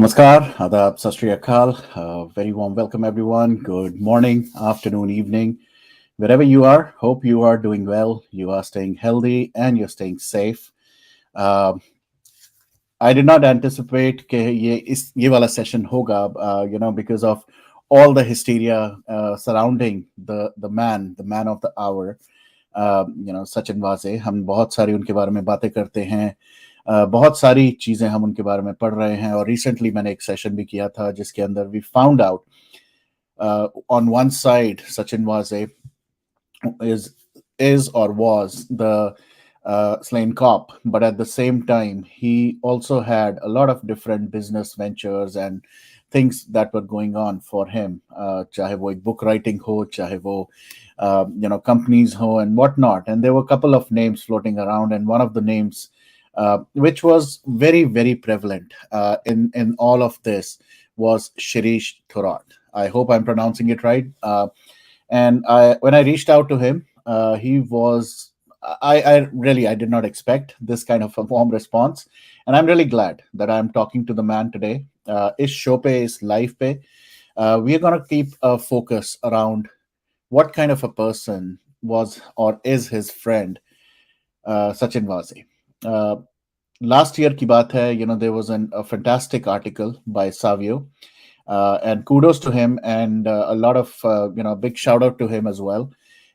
Namaskar, Adab, Sat Shri Akal. Very warm welcome, everyone. Good morning, afternoon, evening, wherever you are. Hope you are doing well. You are staying healthy and you're staying safe. Uh, I did not anticipate कि ये वाला session होगा, because of all the hysteria surrounding the man of the hour, Sachin Vaze. हम बहुत सारी उनके बारे में बातें करते हैं. बहुत सारी चीजें हम उनके बारे में पढ़ रहे हैं और रिसेंटली मैंने एक सेशन भी किया था जिसके अंदर we found out on one side Sachin Vaze is or was the slain cop, but at the same time, he also had a lot of different business ventures and things that were going on for him. चाहे वो एक book writing हो, चाहे वो companies ho and whatnot. And there were a couple of names floating around, and one of the names, which was very very prevalent in all of this, was Shirish Thorat. I hope I'm pronouncing it right. And when I reached out to him, he was. I did not expect this kind of a warm response, and I'm really glad that I'm talking to the man today. Is show pe, is live pe. We are gonna keep a focus around what kind of a person was or is his friend, Sachin Vaze. Uh, Last year ki baat hai, there was a fantastic article by Savio, and kudos to him, and a lot of big shout out to him as well.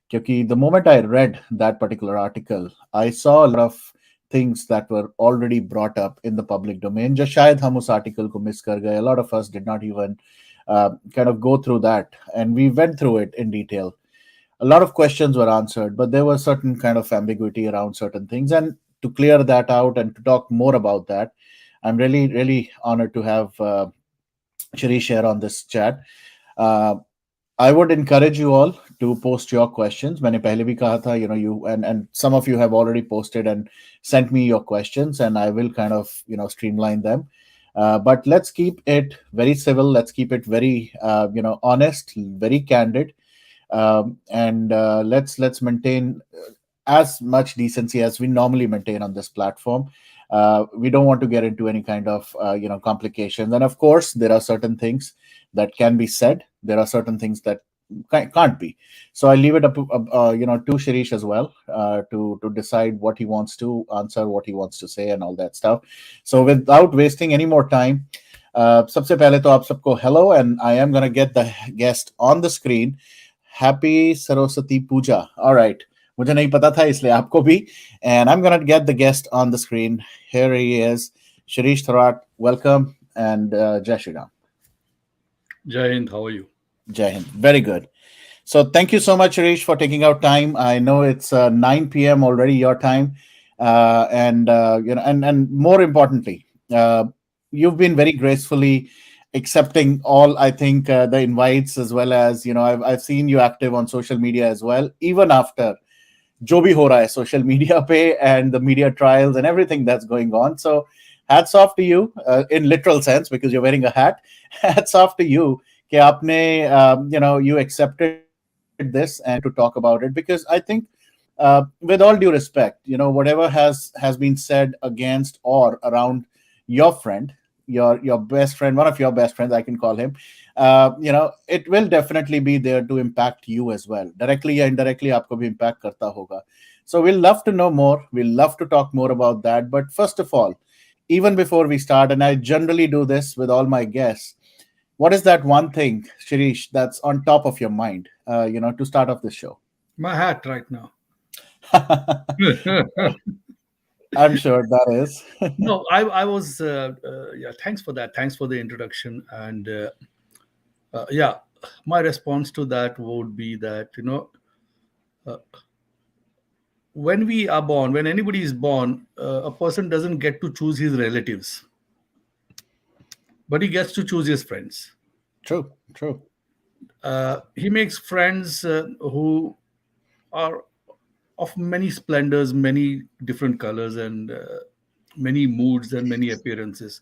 Because the moment I read that particular article, I saw a lot of things that were already brought up in the public domain. Just shayad hum us article ko miss kar gaye. A lot of us did not even kind of go through that, and we went through it in detail. A lot of questions were answered, but there was certain kind of ambiguity around certain things. And to clear that out and to talk more about that, I'm really, really honored to have Shirish here on this chat. Uh, I would encourage you all to post your questions. मैंने पहले भी कहा था, you and some of you have already posted and sent me your questions, and I will kind of streamline them. But let's keep it very civil. Let's keep it very honest, very candid, and let's maintain as much decency as we normally maintain on this platform. We don't want to get into any kind of complications, and of course there are certain things that can be said. There are certain things that can't be. So I leave it up to Shirish as well, to decide what he wants to answer, what he wants to say, and all that stuff. So without wasting any more time, सबसे पहले तो आप सबको hello, and I am gonna get the guest on the screen. Happy Saraswati Puja. All right. मुझे नहीं पता था इसलिए आपको भी. And I'm gonna get the guest on the screen. Here he is, Shirish Thorat. Welcome, and Jai Shri Ram. Jai Hind, how are you? Jai Hind. Very good. So thank you so much, Shirish, for taking out time. I know it's 9 p.m. already your time, and more importantly, you've been very gracefully accepting all, I think, the invites, as well as I've seen you active on social media as well, even after जो भी हो रहा है social media पे and the media trials and everything that's going on. So hats off to you, in literal sense, because you're wearing a hat. Hats off to you कि आपने you accepted this and to talk about it, because I think, with all due respect, whatever has been said against or around your friend, your best friend, one of your best friends, I can call him, it will definitely be there to impact you as well, directly or indirectly. आपको भी impact करता होगा. So we'll love to know more. We'll love to talk more about that. But first of all, even before we start, and I generally do this with all my guests, what is that one thing, Shirish, that's on top of your mind, to start off this show? My hat right now. I'm sure that is. No, I was, yeah, thanks for that. Thanks for the introduction. And yeah, my response to that would be that, uh, when we are born, when anybody is born, a person doesn't get to choose his relatives, but he gets to choose his friends. True, true. He makes friends who are of many splendors, many different colors, and many moods and many appearances.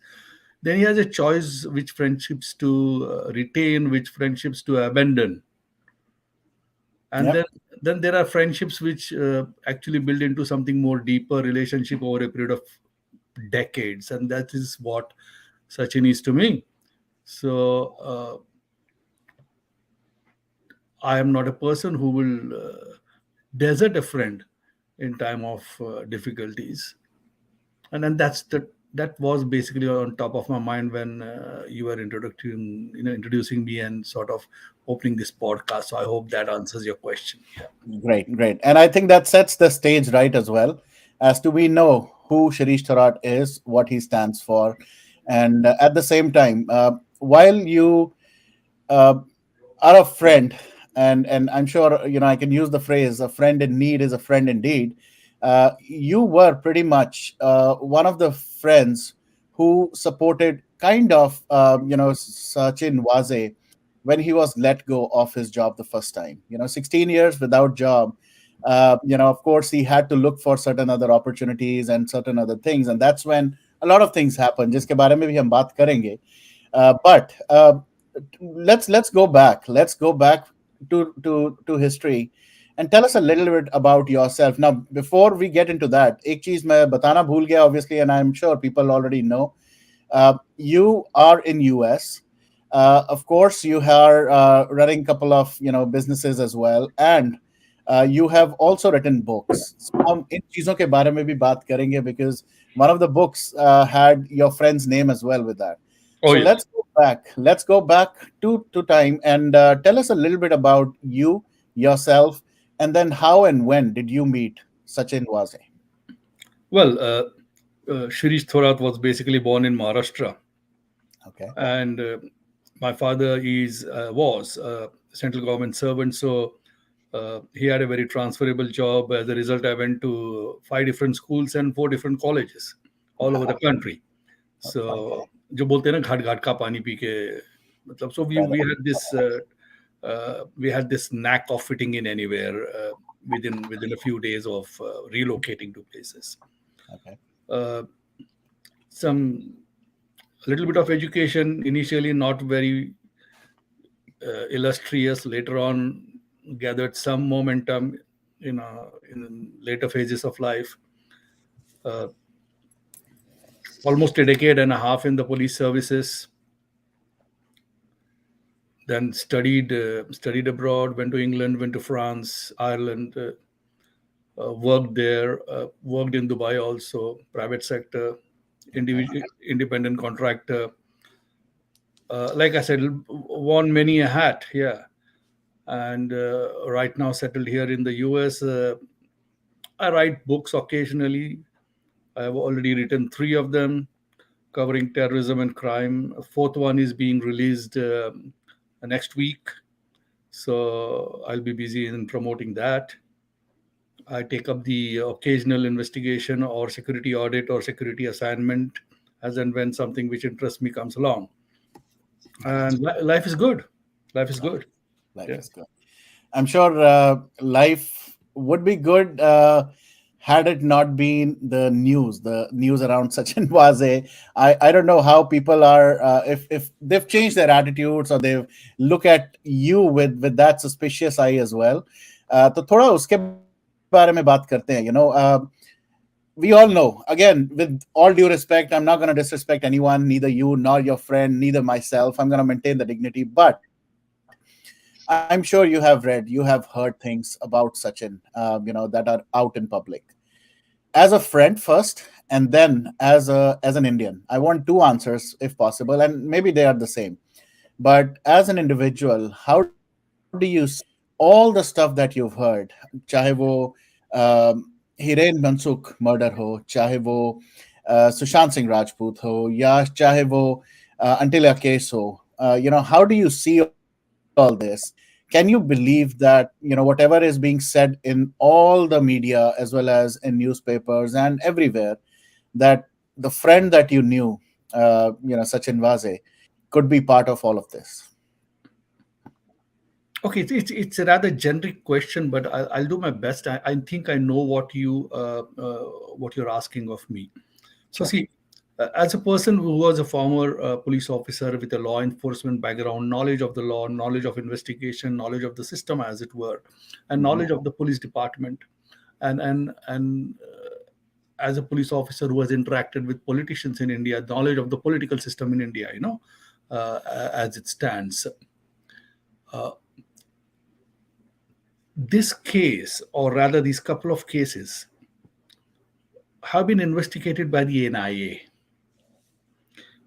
Then he has a choice which friendships to retain, which friendships to abandon. And Yep. then there are friendships which actually build into something more deeper relationship over a period of decades, and that is what Sachin is to me. So I am not a person who will desert a friend in time of difficulties. And then that was basically on top of my mind when you were introducing me and sort of opening this podcast. So I hope that answers your question. Yeah. Great, great. And I think that sets the stage right as well, as to we know who Shirish Thorat is, what he stands for. And at the same time, while you uh, are a friend, and I'm sure I can use the phrase "a friend in need is a friend indeed." You were pretty much one of the friends who supported kind of Sachin Vaze when he was let go of his job the first time. 16 years without job. Of course, he had to look for certain other opportunities and certain other things, and that's when a lot of things happen. जिसके बारे में भी हम बात करेंगे. But let's go back. Let's go back to history and tell us a little bit about yourself. Now, before we get into that, एक चीज मैं बताना भूल गया, obviously, and I'm sure people already know. You are in US. Of course, you are running a couple of businesses as well, and you have also written books. So हम इन चीजों के बारे में भी बात करेंगे because one of the books had your friend's name as well with that. Oh So yes. let's go back. Let's go back to time and tell us a little bit about you yourself, and then how and when did you meet Sachin Vaze? Well, Shirish Thorat was basically born in Maharashtra, Okay. and my father is was a central government servant. So he had a very transferable job. As a result, I went to five different schools and four different colleges all over the Wow. country. Okay. So जो बोलते हैं ना घाट घाट का पानी P के मतलब so we had this knack of fitting in anywhere within a few days of relocating to places. Okay. Uh, some a little bit of education initially, not very illustrious. Later on, gathered some momentum in later phases of life. Uh, Almost a decade and a half in the police services. Then studied abroad. Went to England. Went to France, Ireland. Worked there. Worked in Dubai also. Private sector. Okay. Independent contractor. Like I said, worn many a hat. Yeah. And right now settled here in the US. I write books occasionally. I have already written three of them covering terrorism and crime. A fourth one is being released next week. So I'll be busy in promoting that. I take up the occasional investigation or security audit or security assignment as and when something which interests me comes along. Nice. And life is good. Life is Life, good. life Yeah. is good. I'm sure life would be good had it not been the news around Sachin Vaze. I don't know how people are if they've changed their attitudes or they look at you with that suspicious eye as well. तो थोड़ा उसके बारे में बात करते हैं. We all know, again, with all due respect, I'm not going to disrespect anyone, neither you nor your friend, neither myself. I'm going to maintain the dignity. But I'm sure you have read, you have heard things about Sachin, that are out in public. As a friend first, and then as an Indian, I want two answers if possible, and maybe they are the same. But as an individual, how do you see all the stuff that you've heard, चाहे वो Hiren Mansukh murder हो, चाहे वो सुशांत सिंह राजपूत हो, या चाहे वो अंटिला case हो, how do you see all this? Can you believe that whatever is being said in all the media as well as in newspapers and everywhere, that the friend that you knew, Sachin Vaze, could be part of all of this? Okay, it's a rather generic question, but I'll do my best. I think I know what you're asking of me. So Sure. see, as a person who was a former police officer with a law enforcement background, knowledge of the law, knowledge of investigation, knowledge of the system, as it were, and Hmm. knowledge of the police department, and as a police officer who has interacted with politicians in India, knowledge of the political system in India, as it stands. Uh, this case, or rather, these couple of cases, have been investigated by the NIA.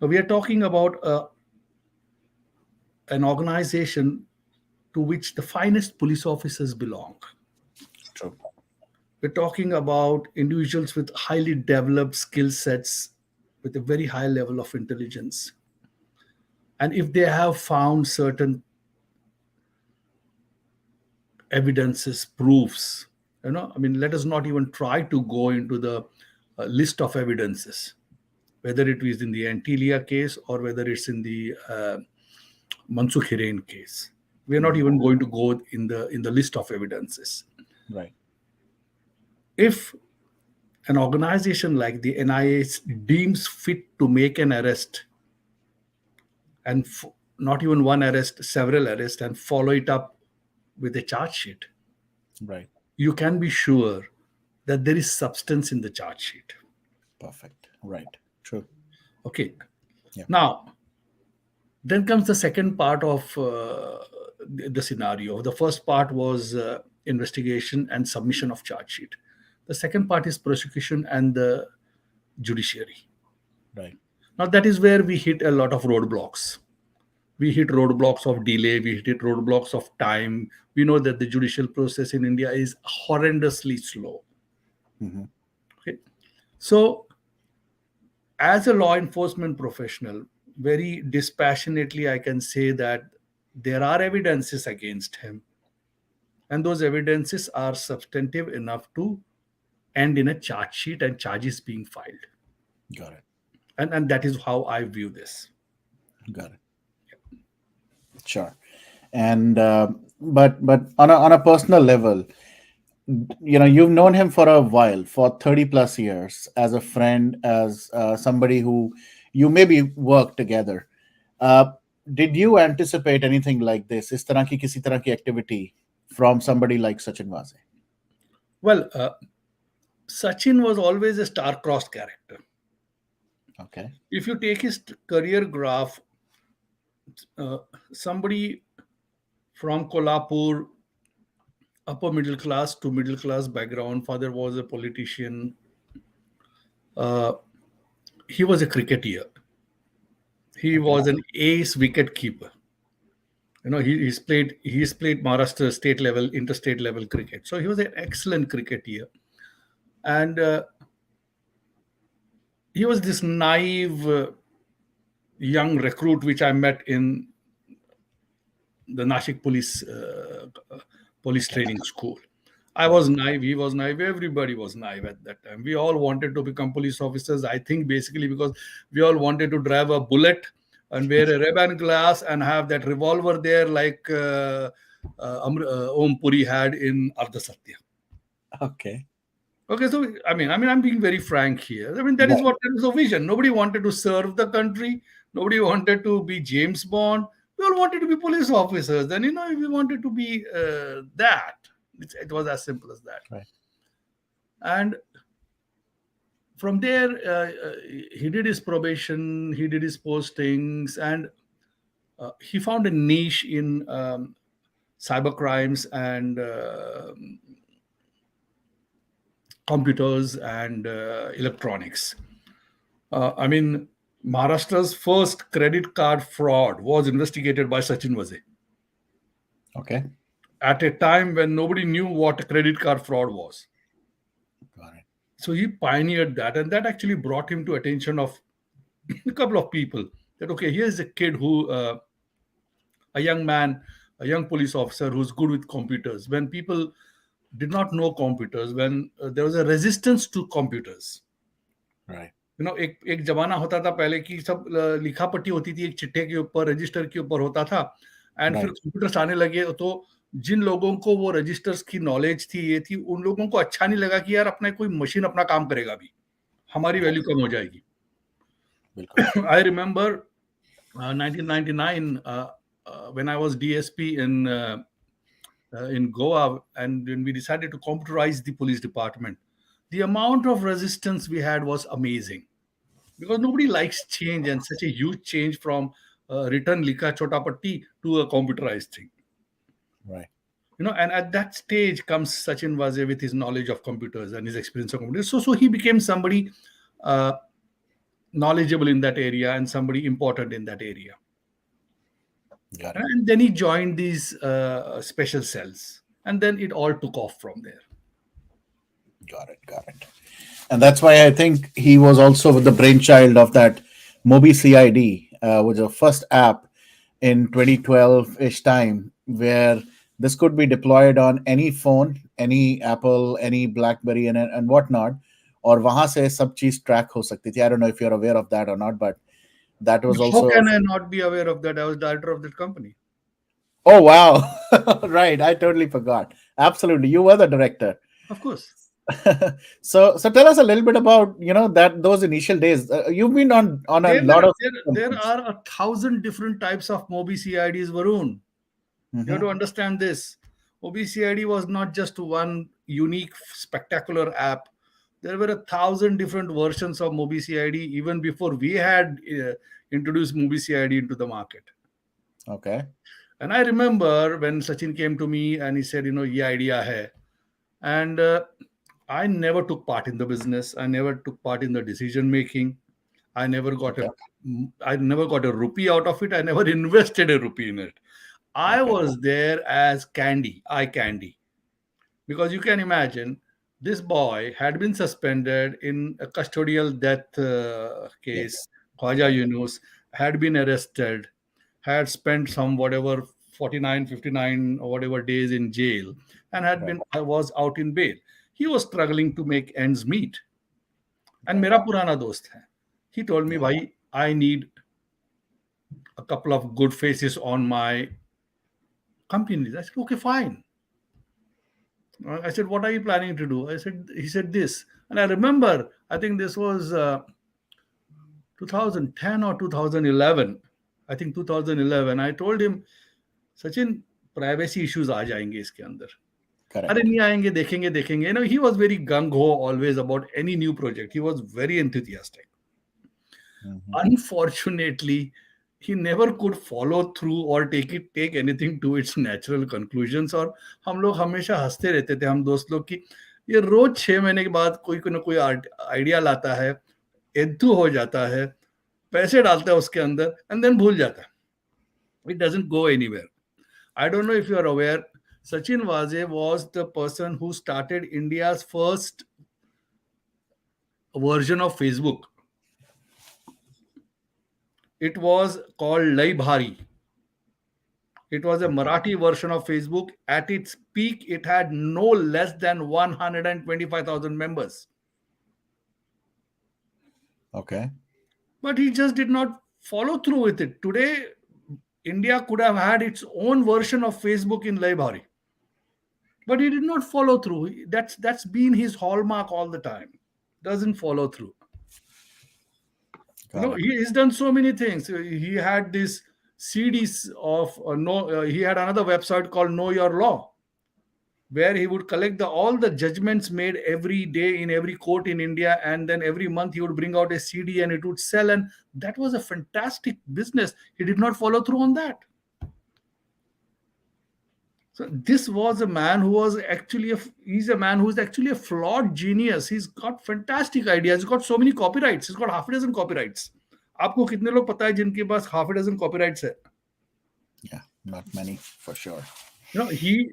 Now, we are talking about an organization to which the finest police officers belong. True. We're talking about individuals with highly developed skill sets, with a very high level of intelligence. And if they have found certain evidences, proofs, let us not even try to go into the list of evidences, whether it is in the Anitilla case or whether it's in the Mansukh Hiren case. We are not even going to go in the list of evidences. Right. If an organization like the NIA deems fit to make an arrest, and not even one arrest, several arrests, and follow it up with a charge sheet, Right. you can be sure that there is substance in the charge sheet. Perfect. Right. True. Okay. Yeah. Now, then comes the second part of the scenario. The first part was investigation and submission of charge sheet. The second part is prosecution and the judiciary. Right. Now, that is where we hit a lot of roadblocks. We hit roadblocks of delay, we hit roadblocks of time. We know that the judicial process in India is horrendously slow. Mm-hmm. Okay. So, as a law enforcement professional, very dispassionately, I can say that there are evidences against him. And those evidences are substantive enough to end in a charge sheet and charges being filed. Got it. And that is how I view this. Got it. Sure. And but on a personal level, you've known him for a while, for 30 plus years, as a friend, as somebody who you maybe work together. Uh, did you anticipate anything like this? Is tarah ki kisi tarah ki activity from somebody like Sachin Vaze? Well, Sachin was always a star-crossed character. Okay. If you take his career graph, somebody from Kolhapur, upper middle class to middle class background, father was a politician. He was a cricketer. He was an ace wicket keeper. He's played Maharashtra state level, interstate level cricket. So he was an excellent cricketer, and he was this naive young recruit which I met in the Nashik police training school. I was naive. He was naive. Everybody was naive at that time. We all wanted to become police officers. I think basically because we all wanted to drive a bullet and wear a Ray-Ban glass and have that revolver there like Om Puri had in Ardha Satya. Okay. Okay, so I'm being very frank here. That is what there was a vision. Nobody wanted to serve the country. Nobody wanted to be James Bond. We all wanted to be police officers. And we wanted to be that. It was as simple as that. Right. And from there, he did his probation, he did his postings, and he found a niche in cyber crimes and computers and electronics. Maharashtra's first credit card fraud was investigated by Sachin Vaze. Okay. At a time when nobody knew what a credit card fraud was. Got it. So he pioneered that, and that actually brought him to attention of a couple of people. That okay, here's a kid who, a young man, a young police officer who's good with computers. When people did not know computers, when there was a resistance to computers. Right. एक जमाना होता था पहले कि सब लिखा पट्टी होती थी एक चिट्ठे के ऊपर, रजिस्टर के ऊपर होता था, एंड फिर कंप्यूटर्स आने लगे तो जिन लोगों को वो रजिस्टर्स की नॉलेज थी, ये थी, उन लोगों को अच्छा नहीं लगा कि यार अपना कोई मशीन अपना काम करेगा भी, हमारी वैल्यू कम हो जाएगी. I remember 1999 when I was DSP in Goa, and when we decided to computerize the police department. the amount of resistance we had was amazing, because nobody likes change, and such a huge change from written likha chota patti to a computerized thing. Right. And at that stage comes Sachin Vaze with his knowledge of computers and his experience of computers. So he became somebody uh, knowledgeable in that area and somebody important in that area. Got it. And then he joined these special cells, and then it all took off from there. Got it. Got it. And that's why I think he was also the brainchild of that Mobi CID, was the first app in 2012-ish time where this could be deployed on any phone, any Apple, any BlackBerry, and whatnot. और वहां से सब चीज track हो सकती थी. I don't know if you're aware of that or not, but that was How also. can I not be aware of that? I was director of that company. Oh wow. Right, I totally forgot. Absolutely, you were the director. Of course. So tell us a little bit about that those initial days. You've been on a There, lot of there companies. are 1,000 different types of Mobi CIDs, Varun. You have Hmm. to understand this. OBCID was not just one unique, spectacular app. There were 1,000 different versions of MobiCID even before we had introduced MobiCID into the market. Okay. And I remember when Sachin came to me and he said, "Ye idea hai." And I never took part in the business. I never took part in the decision making. I never got Okay. a, I never got a rupee out of it. I never invested a rupee in it. I Okay. was there as eye candy, because you can imagine this boy had been suspended in a custodial death case. Yes. Khwaja Right. Yunus had been arrested, had spent some whatever 49, 59 or whatever days in jail, and Right. was out in bail. He was struggling to make ends meet. And Right. मेरा पुराना दोस्त है. He told me, Yeah. "Bhai, I need a couple of good faces on my company." I said, "Okay, fine." I said, "What are you planning to do?" He said this. And I remember, I think this was 2010 or 2011. I think 2011. I told him, "Sachin, privacy issues आ जाएंगे इसके अंदर." अरे Correct. नहीं आएंगे, देखेंगे देखेंगे. He was very gung ho always about any new project. He was very enthusiastic. Hmm. Unfortunately, he never could follow through or take anything to its natural conclusions. और हम लोग हमेशा हंसते रहते थे, हम दोस्त लोग, कि ये रोज 6 महीने के बाद कोई ना कोई आइडिया लाता है, एंथू हो जाता है, पैसे डालता है उसके अंदर, एंड देन भूल जाता है. It doesn't go anywhere. I don't know if you are aware, Sachin Vaze was the person who started India's first version of Facebook. It was called Lai Bhari. It was a Okay. Marathi version of Facebook. At its peak, it had no less than 125,000 members. Okay. But he just did not follow through with it. Today, India could have had its own version of Facebook in Laibari. But he did not follow through. That's been his hallmark all the time. Doesn't follow through. Got it. He's done so many things. He had this CDs of no. He had another website called Know Your Law, where he would collect all the judgments made every day in every court in India, and then every month he would bring out a CD and it would sell, and that was a fantastic business. He did not follow through on that. So this was a man who was actually he's a man who's actually a flawed genius. He's got fantastic ideas. He's got so many copyrights. He's got half a dozen copyrights. आपको कितने लोग पता है जिनके पास half a dozen copyrights है? Yeah. Not many for sure. He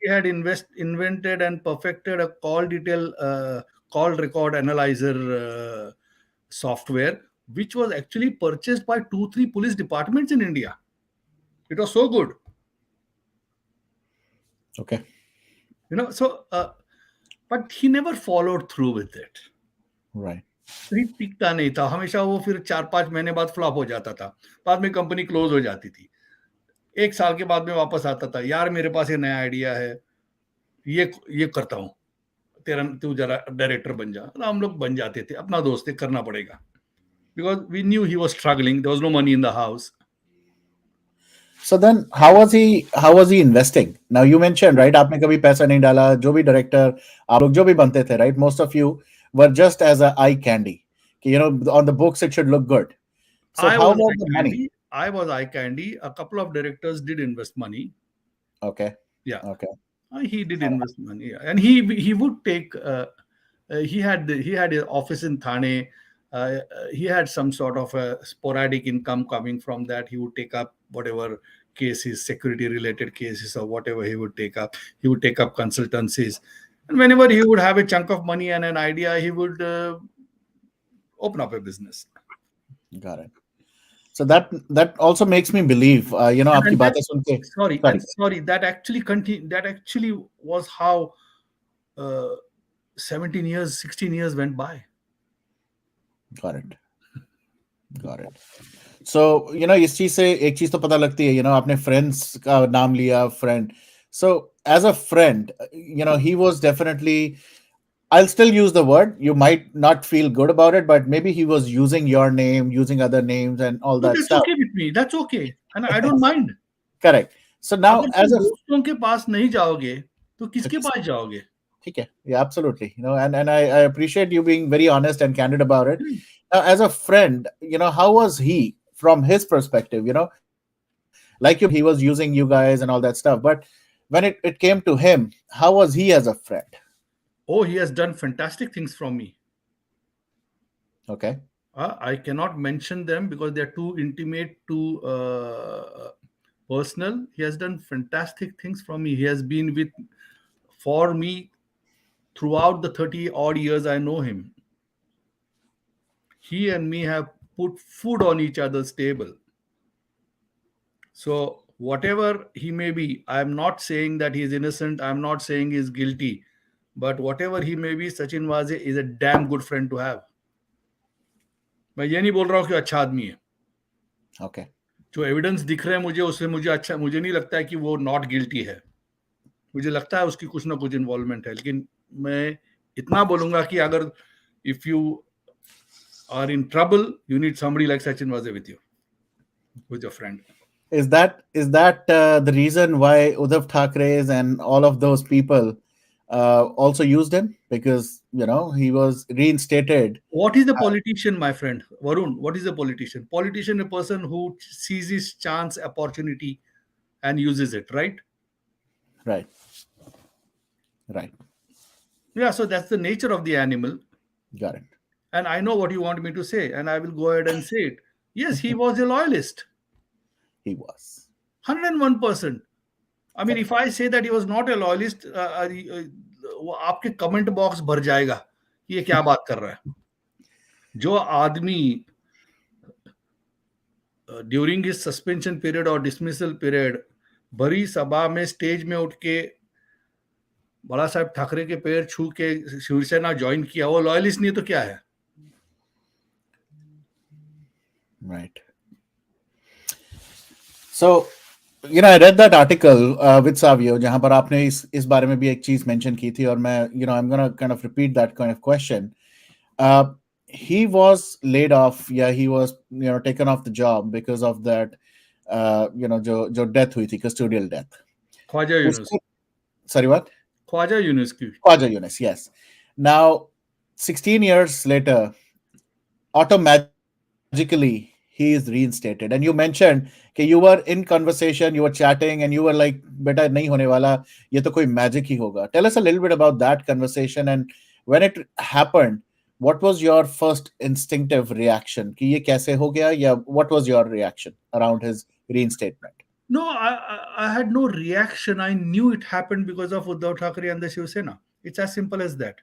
had invented and perfected a call record analyzer software, which was actually purchased by 2 3 police departments in India. It was so good. Okay. So but he never followed through with it. Right. ही टिकता नहीं था, हमेशा वो फिर 4 5 महीने बाद flop हो जाता था, बाद में कंपनी क्लोज हो जाती थी. 1 साल के बाद में वापस आता था, यार मेरे पास ये नया आइडिया है, ये करता हूँ, तेरा तू जरा डायरेक्टर बन जा. हम लोग बन जाते थे, अपना दोस्त है, करना पड़ेगा, because we knew he was struggling. There was no money in the house. So then how was he investing? Now you mentioned, right, आपने कभी पैसा नहीं डाला, जो भी डायरेक्टर आप लोग जो भी बनते थे, right, most of you were just as a eye candy, कि, on the books it should look good. So I how was about eye the money? candy. I was eye candy. A couple of directors did invest money. Okay. Yeah, Okay. he did invest money, yeah. And he would take. He had an office in Thane. He had some sort of a sporadic income coming from that. He would take up whatever cases, security related cases, or whatever he would take up. He would take up consultancies, and whenever he would have a chunk of money and an idea, he would open up a business. Got it. So that also makes me believe, आपकी And that बातें सुन के, sorry, sorry. and sorry, that actually that actually was how uh, 17 years, 16 years went by. Got it. Got it. So, इस चीज से एक चीज तो पता लगती है, आपने फ्रेंड्स का नाम लिया, friend. So as a friend, he was definitely, I'll still use the word. You might not feel good about it, but maybe he was using your name, using other names, and all No, that that's stuff. okay with me. That's okay. And I don't mind. Correct. So now, अगर as तुम a, दोस्तों के पास नहीं जाओगे तो तो किसके किस, पास जाओगे? ठीक है, yeah, absolutely. And I appreciate you being very honest and candid about it. Hmm. Now, as a friend, how was he from his perspective? Like you mentioned, he was using you guys and all that stuff. But when it came to him, how was he as a friend? Oh, he has done fantastic things from me. Okay. I cannot mention them because they're too intimate, too personal. He has done fantastic things from me. He has been with for me throughout the 30 odd years I know him. He and me have put food on each other's table. So, whatever he may be, I'm not saying that he's innocent, I'm not saying he's guilty, but whatever he may be, Sachin Vaze is a damn good friend to have. मैं ये नहीं बोल रहा हूँ कि अच्छा आदमी है. Okay. जो एविडेंस दिख रहे हैं मुझे उससे मुझे नहीं लगता है कि वो नॉट गिल्टी है. मुझे लगता है उसकी कुछ ना कुछ इन्वॉल्वमेंट है, लेकिन मैं इतना बोलूंगा कि अगर if you are in trouble you need somebody like Sachin Vaze with you, with your friend. Is that the reason why Uddhav Thacker's and all of those people also used him, because he was reinstated? What is the politician, my friend Varun? What is a politician? Politician, a person who seizes chance, opportunity, and uses it, right? Right. Right. Yeah, so that's the nature of the animal. Got it. And I know what you want me to say, and I will go ahead and say it. Yes, he was a loyalist, He was. 101%. I mean, if I say that he was not a loyalist, वो आपके comment box भर जाएगा कि ये क्या बात कर रहा है. जो आदमी ड्यूरिंग हिज सस्पेंशन पीरियड और डिसमिसल पीरियड भरी सभा में स्टेज में उठ के बड़ा साहब ठाकरे के पैर छू के शिवसेना ज्वाइन किया, वो लॉयलिस्ट नहीं तो क्या है? Right. So, I read that article with Savio, जहां पर आपने इस बारे में भी एक चीज मेंशन की थी, और मैं, I'm gonna kind of repeat that kind of question. He was laid off. Yeah, he was, taken off the job because of that, जो death हुई थी, custodial death. Khwaja Yunus. Sorry, what? Khwaja Yunus की. Khwaja Yunus, yes. Now, 16 years later, automatically he is reinstated. And you mentioned that you were in conversation, you were chatting, and you were like, "Beta, nahi hone wala, ye to koi magic hi hoga." Tell us a little bit about that conversation, and when it happened, what was your first instinctive reaction? Ki ye kaise ho gaya? Yeah, what was your reaction around his reinstatement? No, I had no reaction. I knew it happened because of Uddhav Thackeray and the Shiv Sena. It's as simple as that.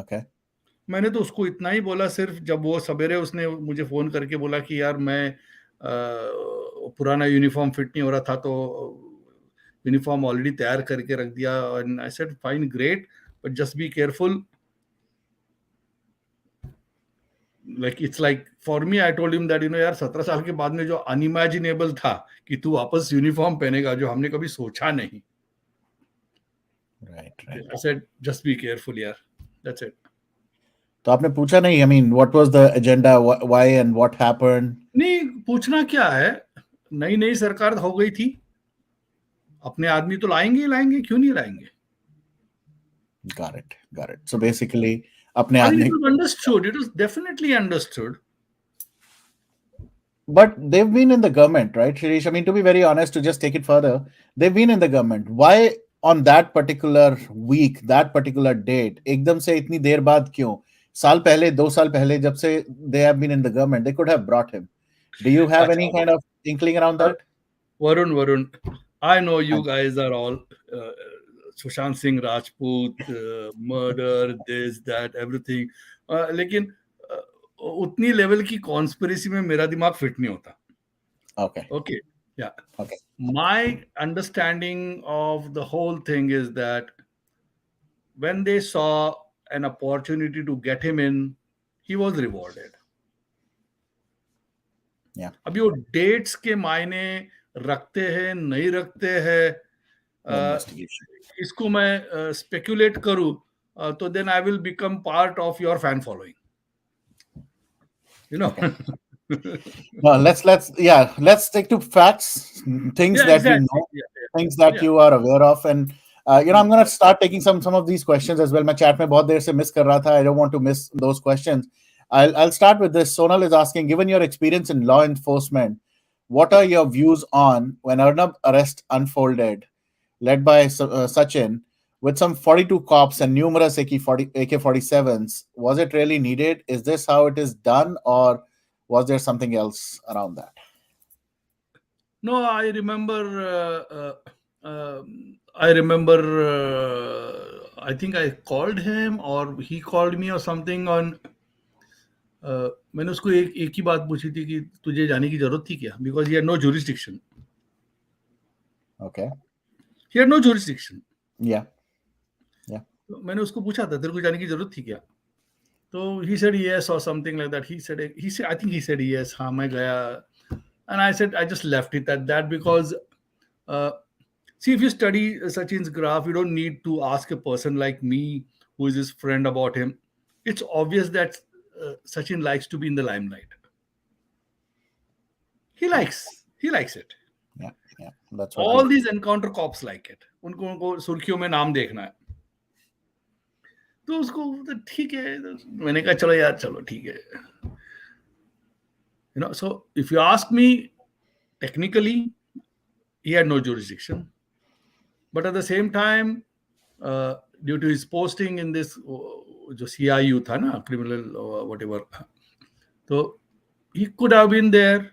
Okay. मैंने तो उसको इतना ही बोला, सिर्फ जब वो सवेरे उसने मुझे फोन करके बोला कि यार मैं पुराना यूनिफॉर्म फिट नहीं हो रहा था, तो यूनिफॉर्म ऑलरेडी तैयार करके रख दिया. And I said fine, great, but just be careful. Like it's like for me, I told him that यार 17 साल के बाद में जो अनइमेजिनेबल था कि तू वापस यूनिफॉर्म पहनेगा, जो हमने कभी सोचा नहीं. Right. I said just be careful यार, दैट्स इट. तो आपने पूछा नहीं, I mean, what was the agenda, why and what happened? नहीं, पूछना क्या है. नई नई सरकार हो गई थी, अपने आदमी तो लाएंगे ही लाएंगे, क्यों नहीं लाएंगे? Got it. Got it. So basically, अपने I think it आदमी. was understood. It was definitely understood. But they've been in the government, right, Shirish? I mean, to be very honest, to just take it further, they've been in the government. Why on that particular week, that particular date, एकदम से इतनी देर बाद क्यों? साल पहले, 2 साल पहले, जब से they have been in the government, they could have brought him. Do you have any अच्छा, kind of inkling around that? Varun, I know हाँ you ji. guys are all Sushant Singh Rajput, murder, this, that, everything. लेकिन उतनी level की conspiracy में मेरा दिमाग fit नहीं होता. Okay. Okay, yeah. Okay. My understanding of the whole thing is that when they saw an opportunity to get him in, he was rewarded. Yeah. अभी वो डेट्स के मायने रखते हैं नहीं रखते हैं, No अ, investigation. इसको मैं स्पेकुलेट करूं, तो then I will become part of your fan following, you know. Okay. No, let's stick to facts, things Yeah, that we exactly. know, Yeah, things yeah, that yeah. you are aware of, and I'm Hmm. gonna start taking some of these questions as well. मैं chat में बहुत देर से miss कर रहा था. I don't want to miss those questions. I'll start with this. Sonal is asking, given your experience in law enforcement, what are your views on when Arnab arrest unfolded, led by Sachin, with some 42 cops and numerous AK-47s? Was it really needed? Is this how it is done, or was there something else around that? No, I remember. I remember. I think I called him or he called me or something on. मैंने उसको एक ही बात पूछी थी कि तुझे जाने की जरूरत थी क्या, because he had no jurisdiction. Okay. He had no jurisdiction. Yeah. Yeah. तो मैंने उसको पूछा था तेरे को जाने की जरूरत थी क्या, तो he said yes or something like that. He said I think he said yes. हाँ मैं गया, and I said I just left it at that because uh, see, if you study Sachin's graph, you don't need to ask a person like me who is his friend about him. It's obvious that Sachin likes to be in the limelight. He likes it. Yeah. Yeah. That's what All we. these encounter cops like it. उनको सुर्खियों में नाम देखना है, तो उसको तो ठीक है, मैंने कहा चलो यार, चलो ठीक है. So if you ask me, technically he had no jurisdiction, but at the same time, due to his posting in this जो CIU था ना, criminal whatever, so he could have been there,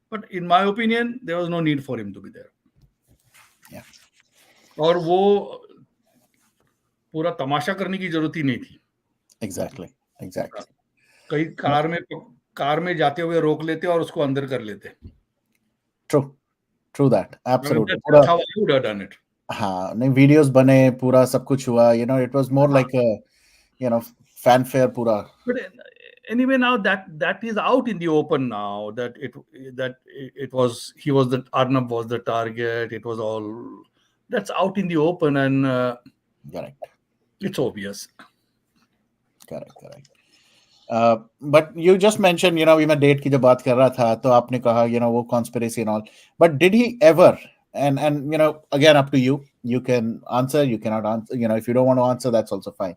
but in my opinion there was no need for him to be there. Yeah. और वो पूरा तमाशा करने की जरूरत ही नहीं थी. Exactly. Exactly. कहीं कार में जाते हुए रोक लेते और उसको अंदर कर लेते. True. True that. I mean, Absolutely. that's how I would have done it. हाँ, नहीं videos बने, पूरा सब कुछ हुआ. It was more like a, fanfare पूरा. But anyway, now that is out in the open now. It was, he was the Arnab was the target. It was all that's out in the open, and Correct. it's obvious. Correct. But you just mentioned, मैं date की जब बात कर रहा था, तो आपने कहा, वो conspiracy and all. But did he ever? And again, up to you. You can answer. You cannot answer. If you don't want to answer, that's also fine.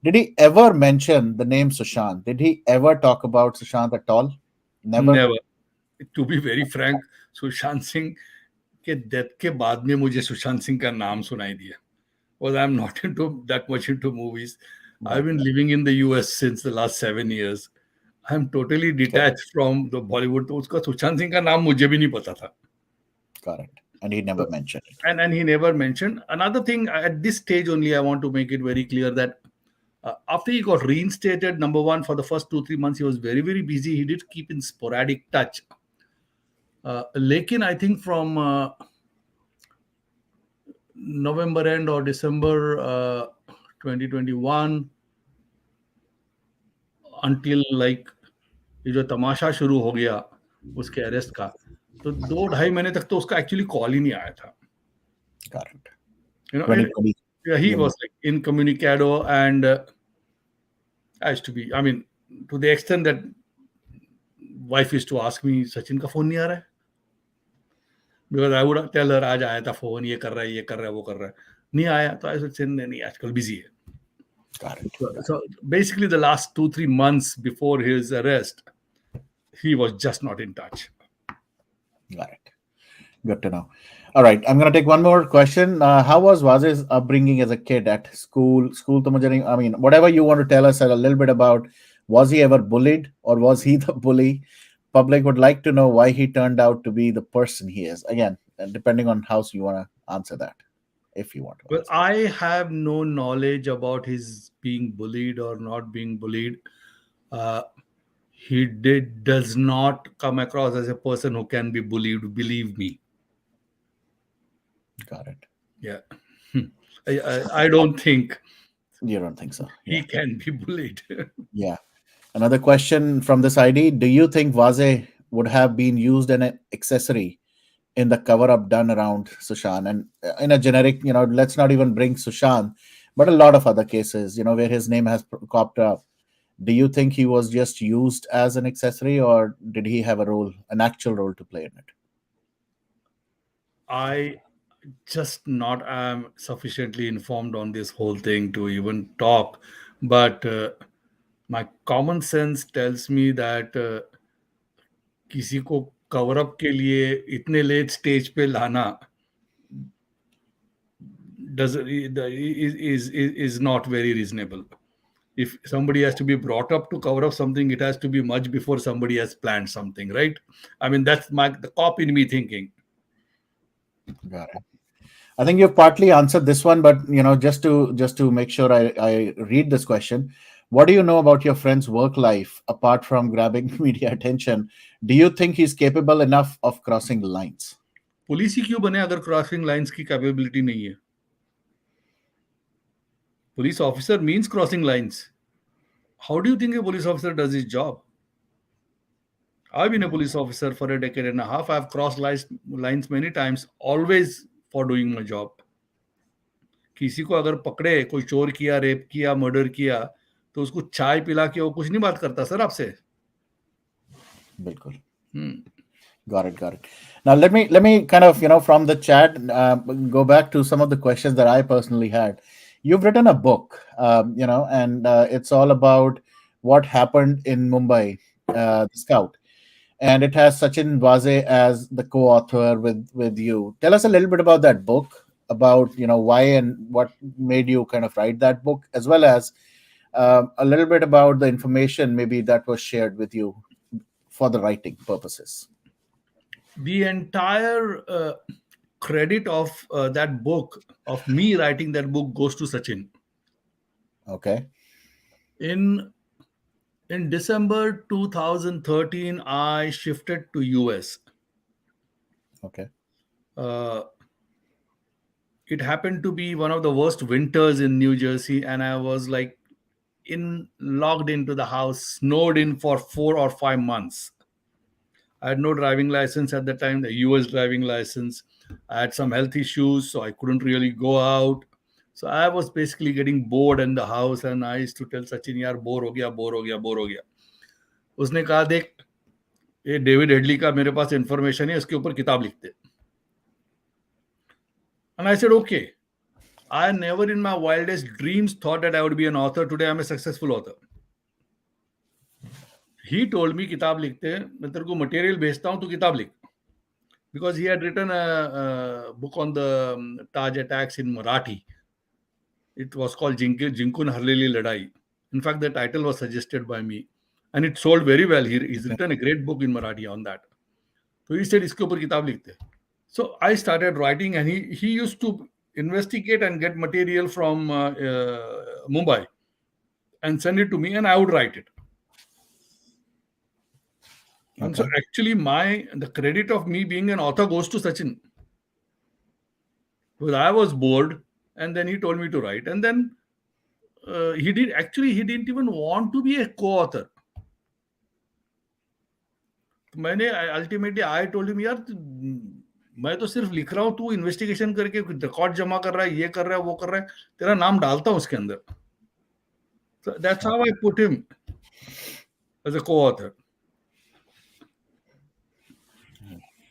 Did he ever mention the name Sushant? Did he ever talk about Sushant at all? Never. To be very frank, Sushant Singh के death के बाद में मुझे सुशांत सिंह का नाम सुनाई दिया. Because I'm not that much into movies. I've been living in the US since the last 7 years. I'm totally detached from the Bollywood. तो उसका सुशांत सिंह का नाम मुझे भी नहीं पता था. Correct. And he never mentioned it. And he never mentioned. Another thing, at this stage only, I want to make it very clear that after he got reinstated, number one, for the first 2-3 months, he was very, very busy. He did keep in sporadic touch. Lekin, I think from November end or December 2021 until like ये जो तमाशा शुरू हो गया उसके arrest का, तो 2-2.5 महीने तक तो उसका एक्चुअली कॉल ही नहीं आया था. Correct. And 2020. he was like incommunicado, and I used to be, I mean, to the extent that wife used to ask me, Sachin का फोन नहीं आ रहा है. Because I would tell her आज आया था फोन, ये कर रहा है, ये कर रहा है, वो कर रहा है. नहीं आया तो आई सेड नहीं, आजकल बिजी है. Got it. Got So basically the last 2-3 months before his arrest, he was just not in touch. it. Got it. Good to know. All right, I'm gonna take one more question. How was Vaze's upbringing as a kid at school? School, to mujhe nahi- I mean, whatever you want to tell us a little bit about. Was he ever bullied, or was he the bully? Public would like to know why he turned out to be the person he is. Again, depending on how you want to answer that, if you want to Well, answer. I have no knowledge about his being bullied or not being bullied. Uh, he does not come across as a person who can be bullied. Believe me. Got it. Yeah. I don't think You don't think so? he Yeah. can be bullied. Yeah. Another question from this ID: do you think Vaze would have been used as an accessory in the cover up done around Sushan? And in a generic, let's not even bring Sushan, but a lot of other cases, where his name has cropped up. Do you think he was just used as an accessory, or did he have a role, an actual role to play in it? I just not am sufficiently informed on this whole thing to even talk, but my common sense tells me that किसी को cover up के लिए इतने late stage पे लाना does is not very reasonable. If somebody has to be brought up to cover up something, it has to be much before somebody has planned something, right? I mean, that's the cop in me thinking. Got it. I think you've partly answered this one, but just to make sure I read this question. What do you know about your friend's work life apart from grabbing media attention? Do you think he's capable enough of crossing lines? Police ही क्यों बने अगर crossing lines की capability नहीं है? Police officer means crossing lines. How do you think a police officer does his job? I've been a police officer for a decade and a half. I've crossed lines many times, always for doing my job. किसी को अगर पकड़े, कोई चोर किया, rape किया, murder किया, तो उसको चाय पिला के वो कुछ नहीं बात करता सर आपसे. Bilkul. Hmm. Got it. Got it. Now let me kind of from the chat go back to some of the questions that I personally had. You've written a book, and it's all about what happened in Mumbai, the Scout, and it has Sachin Vaze as the co-author with you. Tell us a little bit about that book, about why and what made you kind of write that book, as well as a little bit about the information maybe that was shared with you for the writing purposes. The entire credit of that book, of me writing that book, goes to Sachin. Okay. In December 2013, I shifted to US. Okay. Uh, it happened to be one of the worst winters in New Jersey, and I was like locked into the house, snowed in for 4 or 5 months. I had no driving license at the time, the US driving license. I had some health issues, so I couldn't really go out. So I was basically getting bored in the house, and I used to tell Sachin, यार bore हो गया, bore हो गया, bore हो गया. उसने कहा देख, ये डेविड हेडली का मेरे पास इंफॉर्मेशन है, इसके ऊपर किताब लिखते. And I said, okay. I never in my wildest dreams thought that I would be an author. Today I'm a successful author. He told me किताब लिखते हैं, मैं तेरे को मटेरियल भेजता हूँ, तू किताब लिख. Because he had written a book on the Taj attacks in Marathi. It was called Jinkun Harleli Ladai. In fact, the title was suggested by me. And it sold very well. He's written a great book in Marathi on that. So he said, इसके ऊपर किताब लिखते. So I started writing, and he used to investigate and get material from Mumbai and send it to me, and I would write it. And so Okay. actually the credit of me being an author goes to Sachin. Because I was bored, and then he told me to write. And then he didn't even want to be a co-author. मैंने ultimately I told him, यार मैं तो सिर्फ लिख रहा हूँ, तू investigation करके रिकॉर्ड जमा कर रहा है, ये कर रहा है, वो कर रहा है, तेरा नाम डालता हूँ उसके अंदर. So that's how I put him as a co-author.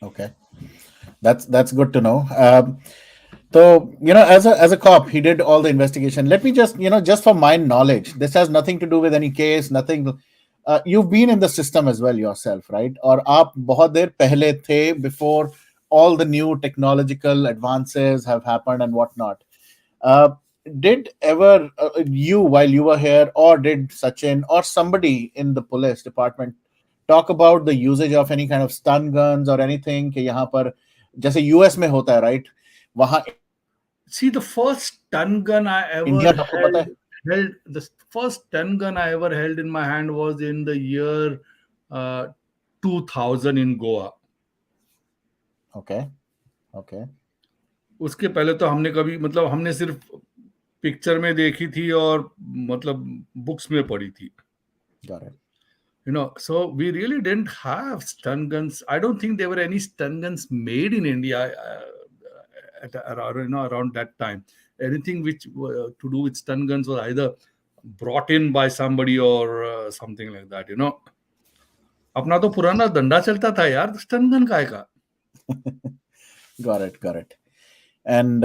Okay. That's good to know. So, as a cop, he did all the investigation. Let me just, just for my knowledge, this has nothing to do with any case, nothing. You've been in the system as well yourself, right? Or आप बहुत देर पहले थे before all the new technological advances have happened and whatnot. Uh, did ever you, while you were here, or did Sachin or somebody in the police department talk about the usage of any kind of stun guns or anything कि यहाँ पर जैसे US में होता है, right? वहाँ India में आपको पता See, है? the first stun gun I ever held, the first stun gun I ever held in my hand was in the year uh, 2000 in Goa. Okay, okay, उसके पहले तो हमने कभी, मतलब हमने सिर्फ पिक्चर में देखी थी और मतलब बुक्स में पढ़ी थी. Got it. So we really didn't have stun guns. I don't think there were any stun guns made in India at around, around that time. Anything which to do with stun guns was either brought in by somebody or something like that. अपना तो पुराना डंडा चलता था यार, stun gun काय का. Got it, got it. And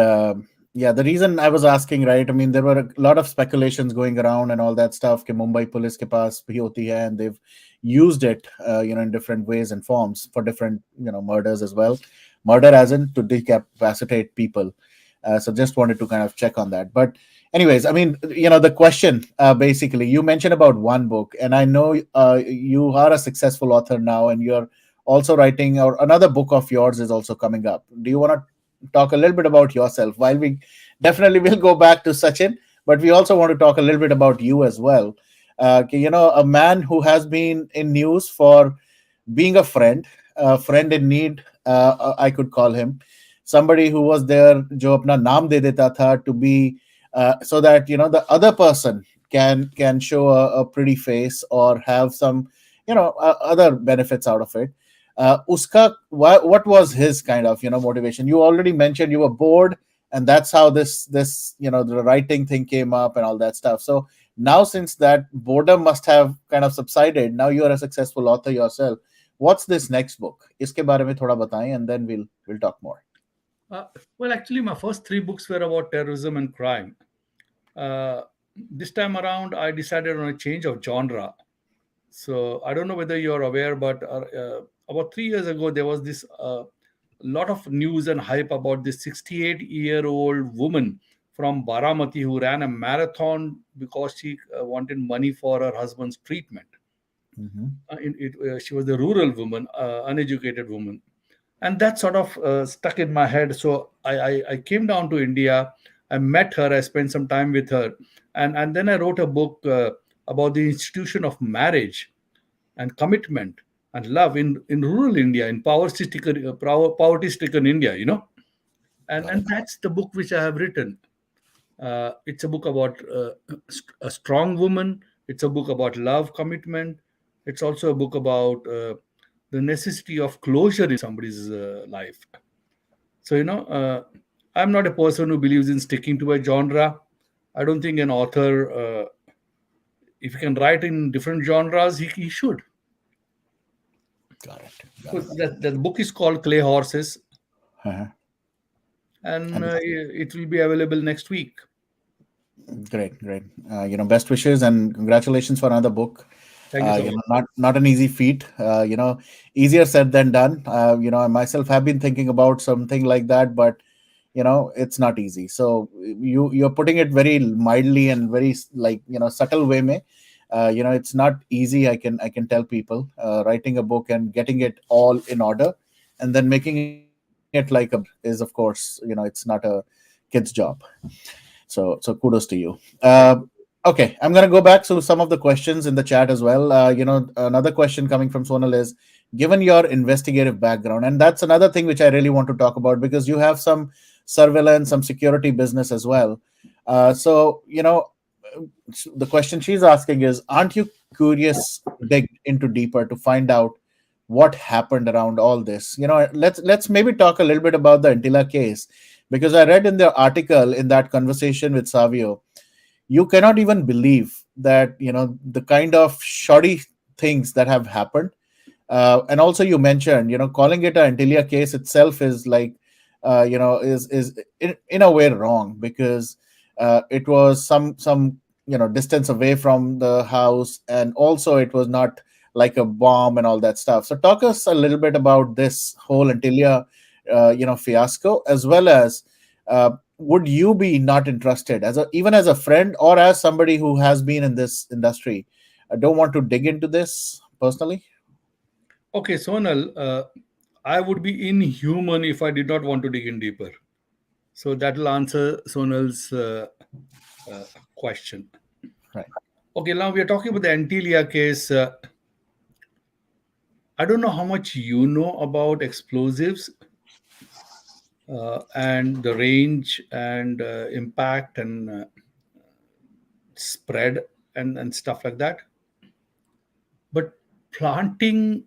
yeah, the reason I was asking, right? I mean, there were a lot of speculations going around and all that stuff. कि Mumbai police के पास भी होती है, and they've used it, in different ways and forms for different, murders as well. Murder as in to decapacitate people. So just wanted to kind of check on that. But anyways, I mean, the question, basically, you mentioned about one book, and I know you are a successful author now, and you're also writing, or another book of yours is also coming up. Do you want to talk a little bit about yourself? While we definitely will go back to Sachin, but we also want to talk a little bit about you as well. A man who has been in news for being a friend in need, I could call him. Somebody who was there, जो अपना नाम दे देता था to be, so that the other person can show a pretty face or have some, other benefits out of it. Uska, what was his kind of motivation? You already mentioned you were bored, and that's how this the writing thing came up and all that stuff. So now, since that boredom must have kind of subsided, now you are a successful author yourself. What's this next book? इसके बारे में थोड़ा बताएं, and then we'll talk more. Well, actually, my first three books were about terrorism and crime. Uh, this time around, I decided on a change of genre. So I don't know whether you're aware, but about 3 years ago, there was this lot of news and hype about this 68-year-old woman from Baramati who ran a marathon because she wanted money for her husband's treatment. She was a rural woman, uneducated woman, and that sort of stuck in my head. So I came down to India. I met her. I spent some time with her, and then I wrote a book about the institution of marriage and commitment and love in rural India, in poverty-stricken India. Got And it. that's the book which I have written. It's a book about a strong woman. It's a book about love, commitment. It's also a book about the necessity of closure in somebody's life. So, I'm not a person who believes in sticking to a genre. I don't think an author, if he can write in different genres, he should. Got it. Got So it. that book is called Clay Horses, Uh-huh. and And it will be available next week. great, great. Best wishes and congratulations for another book. Thank you so much. Not an easy feat. Easier said than done. I myself have been thinking about something like that, but it's not easy. So you're putting it very mildly and very like subtle way. Mein. It's not easy. I can tell people writing a book and getting it all in order, and then making it like a is, of course, it's not a kid's job. So kudos to you. Okay, I'm going to go back to some of the questions in the chat as well. Another question coming from Sonal is, given your investigative background, and that's another thing which I really want to talk about, because you have some surveillance, some security business as well. So the question she's asking is, aren't you curious to dig into deeper to find out what happened around all this? Let's maybe talk a little bit about the Anitilla case, because I read in the article in that conversation with Savio, you cannot even believe that the kind of shoddy things that have happened. And also you mentioned, calling it an Antilia case itself is like, is in a way wrong, because it was some distance away from the house, and also it was not like a bomb and all that stuff. So talk us a little bit about this whole Antilia fiasco, as well as would you be not interested, as a even as a friend or as somebody who has been in this industry? I don't want to dig into this personally. Okay, Sonal, I would be inhuman if I did not want to dig in deeper. So that will answer Sonal's uh, question. Right. Okay, now we are talking about the Antilia case. I don't know how much you know about explosives and the range and impact and spread and stuff like that. But planting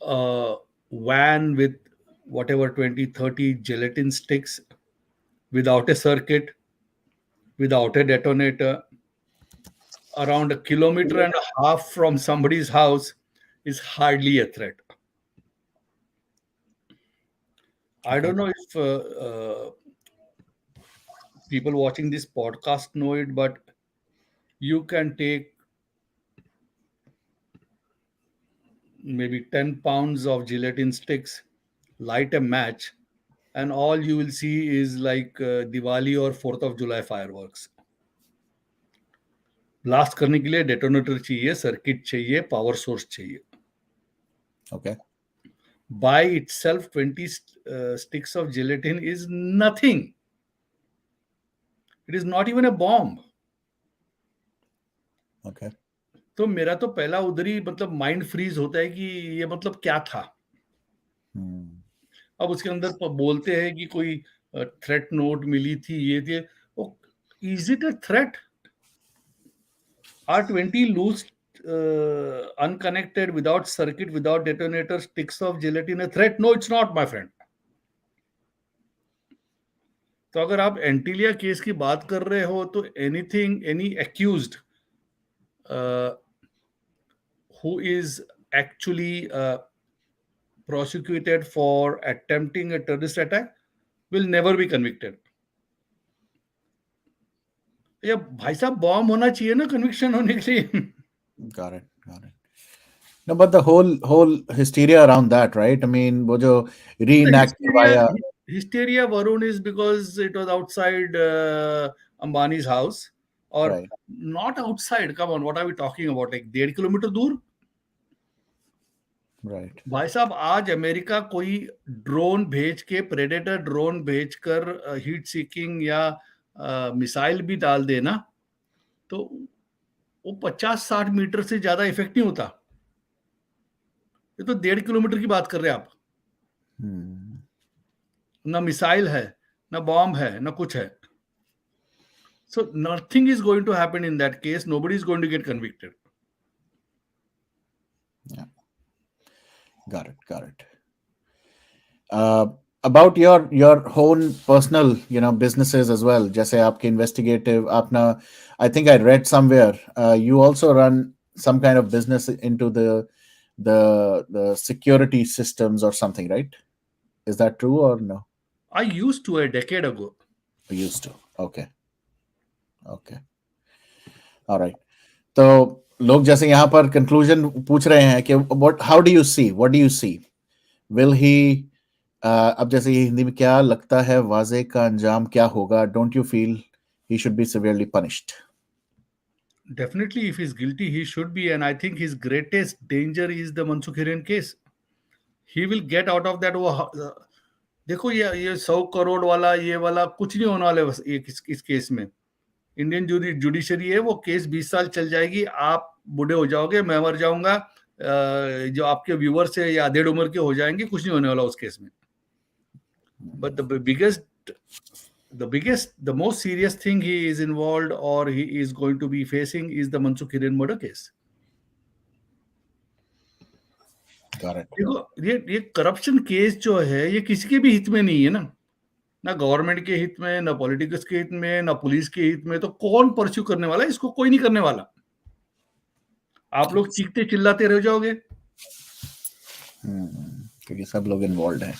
a van with whatever 20, 30 gelatin sticks without a circuit, without a detonator, around a kilometer and a half from somebody's house is hardly a threat. I Okay. don't know if people watching this podcast know it, but you can take maybe 10 pounds of gelatin sticks, light a match, and all you will see is like Diwali or 4th of July fireworks. Blast करने के लिए detonator चाहिए, circuit चाहिए, power source चाहिए. Okay. By itself 20 sticks of gelatin is nothing. It is not even a bomb. Okay. तो मेरा तो पहला उधर ही मतलब माइंड फ्रीज होता है कि ये मतलब क्या था. Hmm. अब उसके अंदर बोलते हैं कि कोई थ्रेट नोट मिली थी, ये थी. Is it a threat? Are 20 loose unconnected, without circuit, without detonator sticks of gelatin a threat? No, it's not, my friend. तो अगर आप एंटीलिया केस की बात कर रहे हो तो anything, any accused who is actually prosecuted for attempting a terrorist attack will never be convicted. या भाई साहब बॉम्ब होना चाहिए ना कन्विक्शन होने के लिए. Got it. Got it. No, but the whole hysteria around that, right? I mean, वो जो The reenact hysteria Varun is because it was outside Ambani's house, or right, not outside. Come on, what are we talking about? Like 1.5 kilometre दूर. right, भाई साहब आज America कोई drone भेज के, predator drone भेजकर हीट सीकिंग या missile भी डाल देना, तो वो 50-60 मीटर से ज्यादा इफेक्ट नहीं होता. ये तो 1.5 किलोमीटर की बात कर रहे हैं आप. hmm. ना मिसाइल है, ना बॉम्ब है, ना कुछ है. So nothing is going to happen in that case. Nobody is going to get convicted. Yeah, got it, got it. Uh, about your own personal, businesses as well. जैसे आपके investigative, आपना, I think I read somewhere, you also run some kind of business into the security systems or something, right? Is that true or no? I used to a decade ago. You used to. Okay. Okay. All right. तो लोग जैसे यहाँ पर conclusion पूछ रहे हैं कि what do you see will he अब जैसे ये हिंदी में क्या लगता है वाजे का अंजाम क्या होगा? Don't you feel he should be severely punished? Definitely, if he's guilty, he should be. And I think his greatest danger is the Mansukh Hiren case. He will get out of that. वो देखो, ये 100 करोड़ वाला, ये वाला कुछ नहीं होने वाला. बस इस केस में इंडियन जुडिशरी है, वो केस 20 साल चल जाएगी, आप बूढ़े हो जाओगे, मैं मर जाऊंगा, जो आपके व्यूअर्स है या आधेड़ उम्र के हो जाएंगे, कुछ नहीं होने वाला उस केस में. But the most serious thing he is involved or he is going to be facing is the Mansukh Hiren murder case. Got it. देखो, ये करप्शन केस जो है, ये किसी के भी हित में नहीं है ना. ना गवर्नमेंट के हित में, ना पॉलिटिक्स के हित में, ना पुलिस के हित में. तो कौन परस्यू करने वाला है इसको? कोई नहीं करने वाला. आप लोग चीखते चिल्लाते रह जाओगे। क्योंकि सब लोग इन्वॉल्व हैं,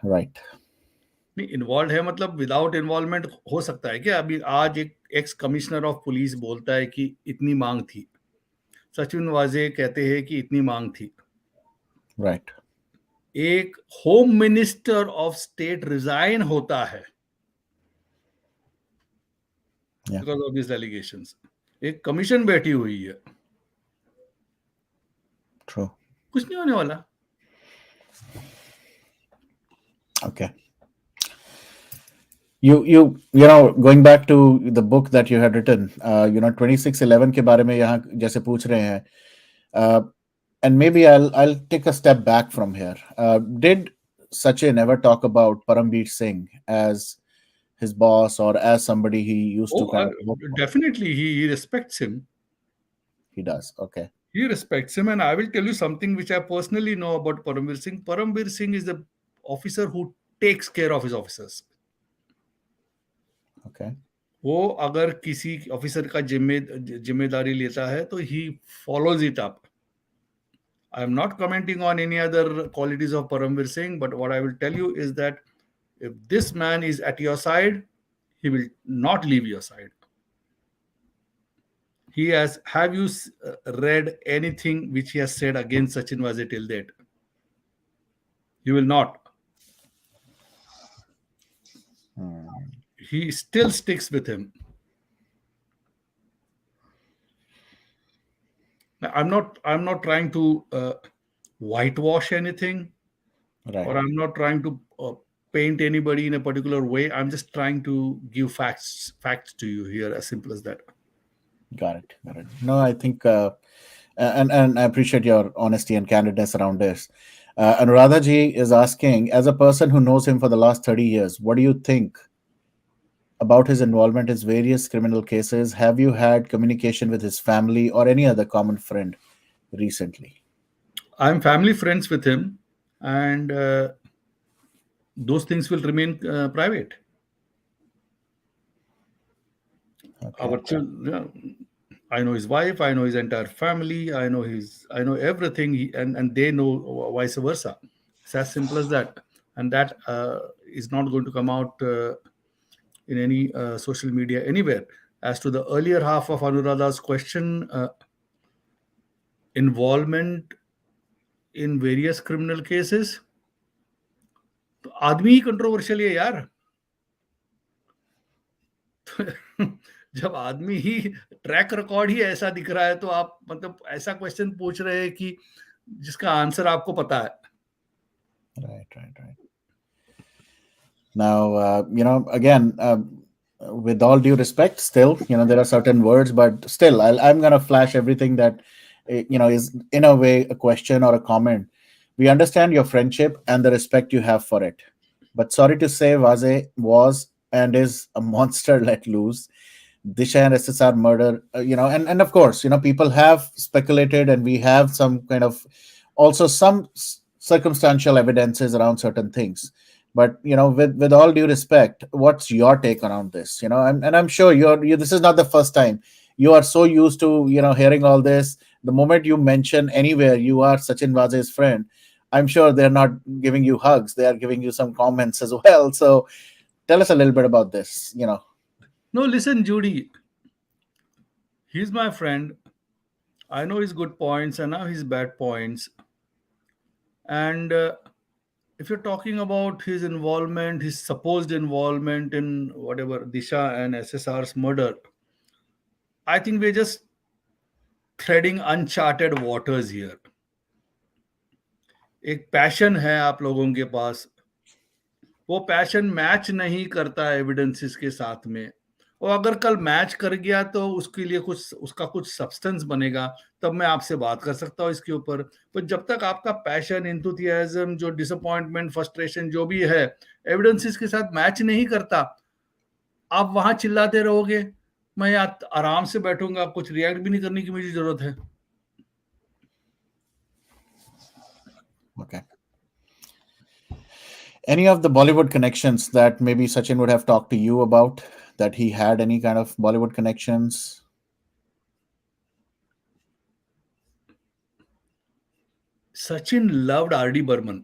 राइट? नहीं, इन्वॉल्व है मतलब विदाउट इन्वॉल्वमेंट हो सकता है क्या? अभी आज एक एक्स कमिश्नर ऑफ पुलिस बोलता है कि इतनी मांग थी, सचिन वाजे कहते हैं कि इतनी मांग थी, राइट। एक home minister of state resign होता है या बिकॉज ऑफ दिस एलिगेशंस। एक कमीशन बैठी हुई है, ट्रू। कुछ नहीं होने वाला। Okay, going back to the book that you had written, 2611 के बारे में यहाँ जैसे पूछ रहे हैं, uh, and maybe I'll take a step back from here. Did Sachin ever talk about Paramveer Singh as his boss or as somebody he used to Oh, kind of work for? definitely he respects him. He does. Okay. He respects him, and I will tell you something which I personally know about Paramveer Singh. Paramveer Singh is the officer who takes care of his officers. Okay. वो अगर किसी officer का जिम्मेदारी लेता है तो he follows it up. I am not commenting on any other qualities of Paramveer Singh, but what I will tell you is that if this man is at your side, he will not leave your side. He has. Have you read anything which he has said against Sachin Vaze till date? You will not. He still sticks with him. I'm not trying to whitewash anything, Right. or I'm not trying to paint anybody in a particular way. I'm just trying to give facts to you here, as simple as that. Got it. Got it. No, I think, and I appreciate your honesty and candidness around this. Anuradha ji is asking, as a person who knows him for the last 30 years, what do you think about his involvement in various criminal cases? Have you had communication with his family or any other common friend recently? I'm family friends with him, and those things will remain private. Okay. Our children, I know his wife, I know his entire family, I know everything, and they know vice versa. It's as simple as that, and that is not going to come out in any social media anywhere. As to the earlier half of Anuradha's question, involvement in various criminal cases, तो आदमी ही controversial है यार. जब आदमी ही track record ही ऐसा दिख रहा है, तो आप मतलब ऐसा क्वेश्चन पूछ रहे हैं कि जिसका आंसर आपको पता है. Right. Now, again, with all due respect, still, there are certain words, but still, I'm going to flash everything that, is in a way a question or a comment. We understand your friendship and the respect you have for it. But sorry to say, Vaze was and is a monster let loose. Disha and SSR murder, and of course, people have speculated, and we have some kind of also some circumstantial evidences around certain things. But with all due respect, what's your take around this? And I'm sure you this is not the first time. You are so used to hearing all this. The moment you mention anywhere you are Sachin Vaze's friend, I'm sure they're not giving you hugs. They are giving you some comments as well. So tell us a little bit about this. No, listen, Judy. He's my friend. I know his good points and now his bad points. And if you're talking about his involvement, his supposed involvement in whatever Disha and SSR's murder, I think we're just treading uncharted waters here. एक passion है आप लोगों के पास, वो passion match नहीं करता evidences के साथ में. और अगर कल मैच कर गया तो उसके लिए उसका कुछ सब्सटेंस बनेगा, तब मैं आपसे बात कर सकता हूँ इसके ऊपर. पर जब तक आपका पैशन, एंथुसियाज्म, जो डिसअपॉइंटमेंट, फ्रस्ट्रेशन जो भी है, एविडेंसेस के साथ मैच नहीं करता, आप वहां चिल्लाते रहोगे, मैं आराम से बैठूंगा, कुछ रिएक्ट भी नहीं करने की मुझे जरूरत है. Okay. Any of the Bollywood connections that maybe Sachin would have talked to you about, that he had any kind of Bollywood connections? Sachin loved R D Burman.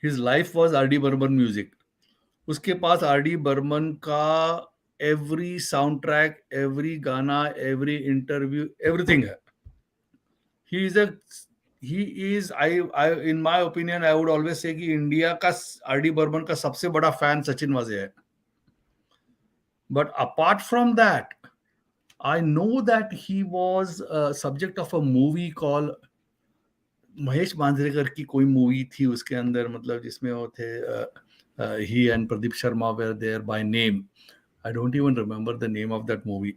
His life was R D Burman music. उसके पास R D Burman का every sound track, every गाना, every interview, everything है. He is a he is I in my opinion I would always say कि India का are D Burman का सबसे बड़ा फैन सचिन वाजे है. But apart from that, I know that he was a subject of a movie called Mahesh Manjrekar की कोई movie थी उसके अंदर, मतलब जिसमें वो थे he and Pradeep Sharma were there by name. I don't even remember the name of that movie.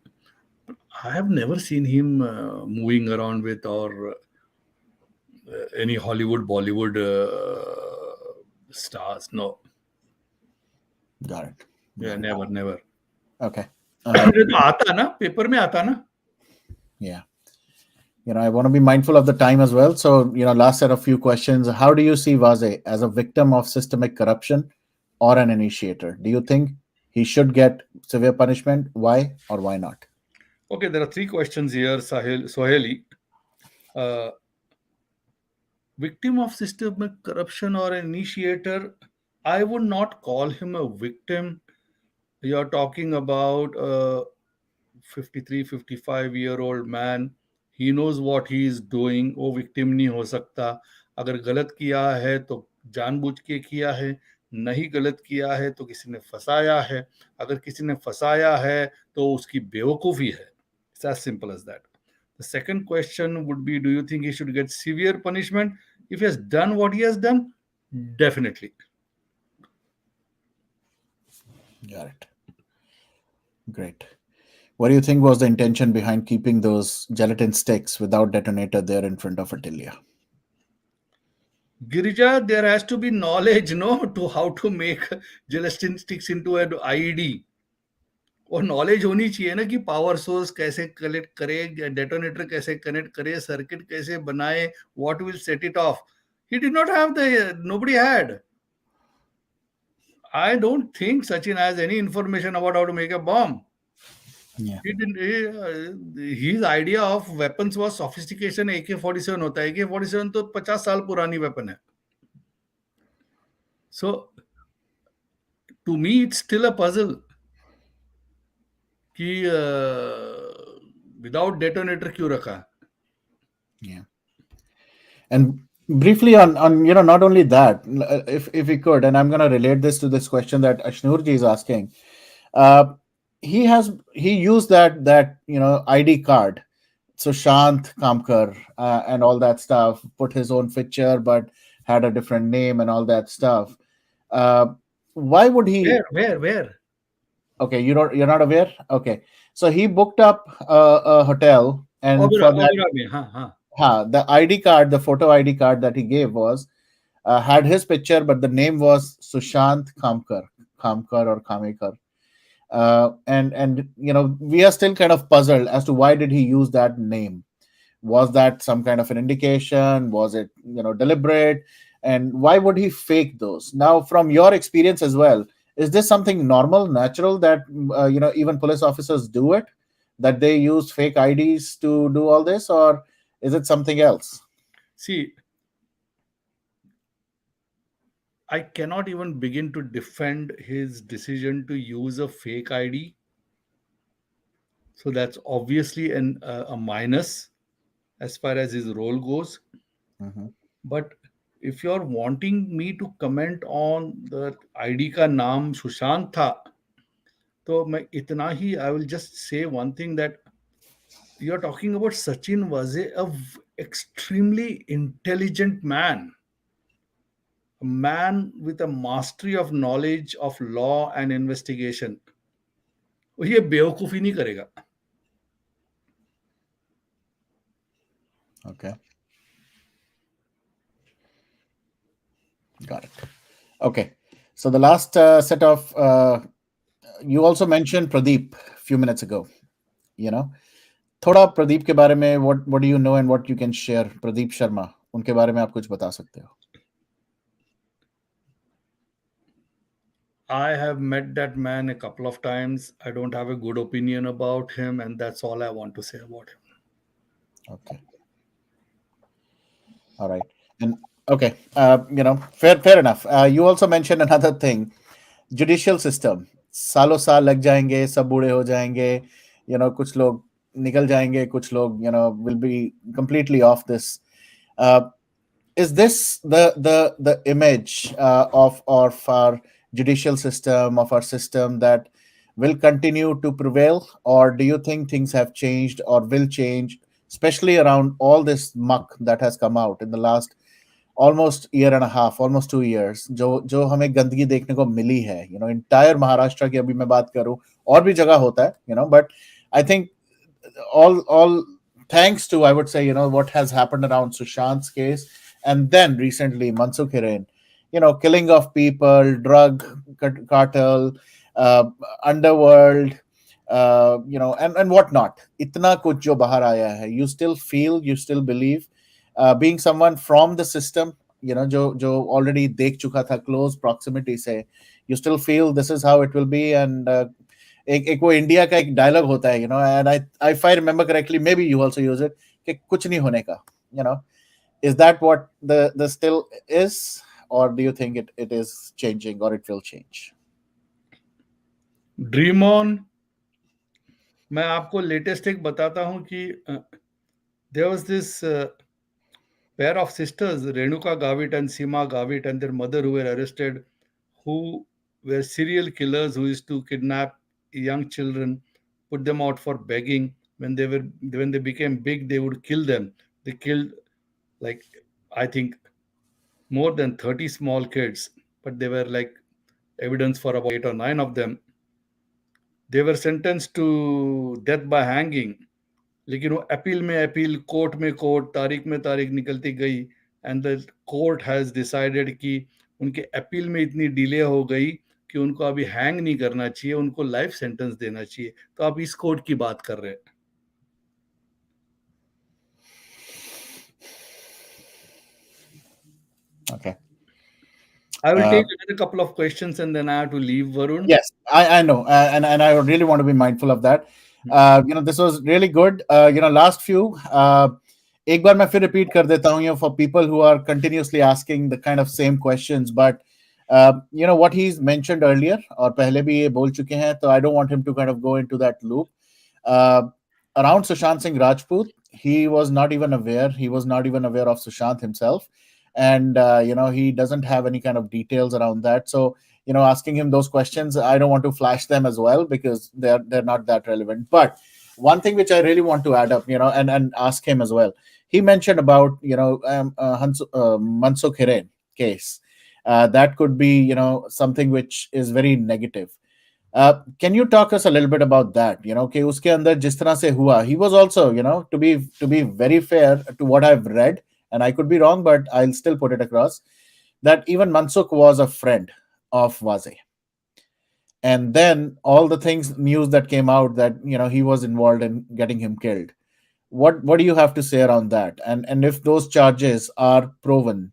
I have never seen him moving around with or any Hollywood, Bollywood stars. No, Got it. yeah, Got it. never, never. Okay. ये तो आता ना, paper में आता ना. Yeah. I want to be mindful of the time as well. So, last set of few questions. How do you see Vaze as a victim of systemic corruption or an initiator? Do you think he should get severe punishment? Why or why not? Okay, there are three questions here, Soheli. Uh, Victim of systemic corruption or an initiator, I would not call him a victim. You're talking about a 53, 55-year-old man. He knows what he is doing. वो victim नहीं हो सकता. अगर गलत किया है तो जानबूझ के किया है, नहीं गलत किया है तो किसी ने फंसाया है. अगर किसी ने फंसाया है तो उसकी बेवकूफ़ी है. It's as simple as that. The second question would be, do you think he should get severe punishment? If he has done what he has done, definitely. Got it. Great. What do you think was the intention behind keeping those gelatin sticks without detonator there in front of Anitilla? Girija, there has to be knowledge, no, to how to make gelatin sticks into an IED. और knowledge होनी चाहिए ना कि power source कैसे connect करे, detonator कैसे connect करे, circuit कैसे बनाए, what will set it of. He did not have the nobody had. I don't think Sachin has any information about how to make a bomb. Yeah. He didn't, his idea of weapons was sophistication. AK-47 होता है. AK-47 तो 50 साल पुरानी weapon है. So to me it's still a puzzle कि without detonator क्यों रखा. Yeah. And briefly on not only that, if we could, and I'm going to relate this to this question that Ashnurji is asking. He used that ID card, Sushant Kamkar, and all that stuff, put his own picture but had a different name and all that stuff. Why would he? Where? Okay, you're not aware. Okay, so he booked up a hotel, and for that, Oberoi में. हाँ. the ID card, the photo ID card that he gave was had his picture, but the name was Sushant Kamkar or Kamekar. And we are still kind of puzzled as to why did he use that name. Was that some kind of an indication? Was it deliberate? And why would he fake those? Now, from your experience as well, is this something normal, natural that even police officers do it, that they use fake IDs to do all this, or is it something else? See, I cannot even begin to defend his decision to use a fake ID. So that's obviously a minus as far as his role goes. Mm-hmm. But if you're wanting me to comment on the ID का नाम सुशांत था, तो मैं इतना ही, I will just say one thing, that you're talking about Sachin Vaze, extremely intelligent man. A man with a mastery of knowledge of law and investigation. वो ये बेवकूफ़ी नहीं करेगा. Okay. Got it. Okay. So the last set of you also mentioned Pradeep a few minutes ago. थोड़ा प्रदीप के बारे में what do you know and what you can share? Pradeep Sharma, उनके बारे में आप कुछ बता सकते हो? I have met that man a couple of times. I don't have a good opinion about him, and that's all I want to say about him. Okay. All right. And Okay, fair enough. You also mentioned another thing, judicial system. सालों साल लग जाएंगे, सब बूढ़े हो जाएंगे, कुछ लोग निकल जाएंगे, कुछ लोग will be completely off this. Uh, is this the image of our judicial system, of our system, that will continue to prevail, or do you think things have changed or will change, especially around all this muck that has come out in the last almost year and half, almost 2 years, जो जो हमें गंदगी देखने को मिली है, entire Maharashtra की अभी मैं बात करूं, और भी जगह होता है, but I think all thanks to, I would say, what has happened around Sushant's case, and then recently Mansukh Hiren, killing of people, drug cartel, uh, underworld, and whatnot. Itna kuch jo bahar aaya hai, you still feel, you still believe, being someone from the system, जो already देख चुका था close proximity से, you still feel this is how it will be. And एक वो India का एक dialogue होता है, and I if I remember correctly, maybe you also use it, कि कुछ नहीं होने का, you know is that what the still is, or do you think it is changing, or it will change? Dream on. मैं आपको latest एक बताता हूँ कि there was this pair of sisters, Renuka Gavit and Seema Gavit, and their mother, who were arrested, who were serial killers who used to kidnap young children, put them out for begging. When they became big, they would kill them. They killed, like, I think, more than 30 small kids, but they were like evidence for about 8 or 9 of them. They were sentenced to death by hanging. लेकिन वो appeal में appeal, court में court, तारीख में तारीख निकलती गई, and the court has decided कि उनके अपील में इतनी डिले हो गई कि उनको अभी हैंग नहीं करना चाहिए, उनको लाइफ सेंटेंस देना चाहिए। तो आप इस कोर्ट की बात कर रहे हैं। Okay. I will uh, take another couple of questions and then I have to leave, Varun. Yes, I know, and I really want to be mindful of that. This was really good. Last few. एक बार मैं फिर repeat कर देता हूँ, for people who are continuously asking the kind of same questions, but what he's mentioned earlier, और पहले भी ये बोल चुके हैं, तो I don't want him to kind of go into that loop. Uh, Around Sushant Singh Rajput, he was not even aware. He was not even aware of Sushant himself, and he doesn't have any kind of details around that. So asking him those questions, I don't want to flash them as well, because they're not that relevant. But one thing which I really want to add up, and ask him as well. He mentioned about Mansukh Hiren case. That could be something which is very negative. Can you talk us a little bit about that? कि उसके अंदर जिस तरह से हुआ, he was also, to be very fair to what I've read, and I could be wrong, but I'll still put it across, that even Mansukh was a friend of Vaze. And then all the things, news that came out, that he was involved in getting him killed. What do you have to say around that? And if those charges are proven,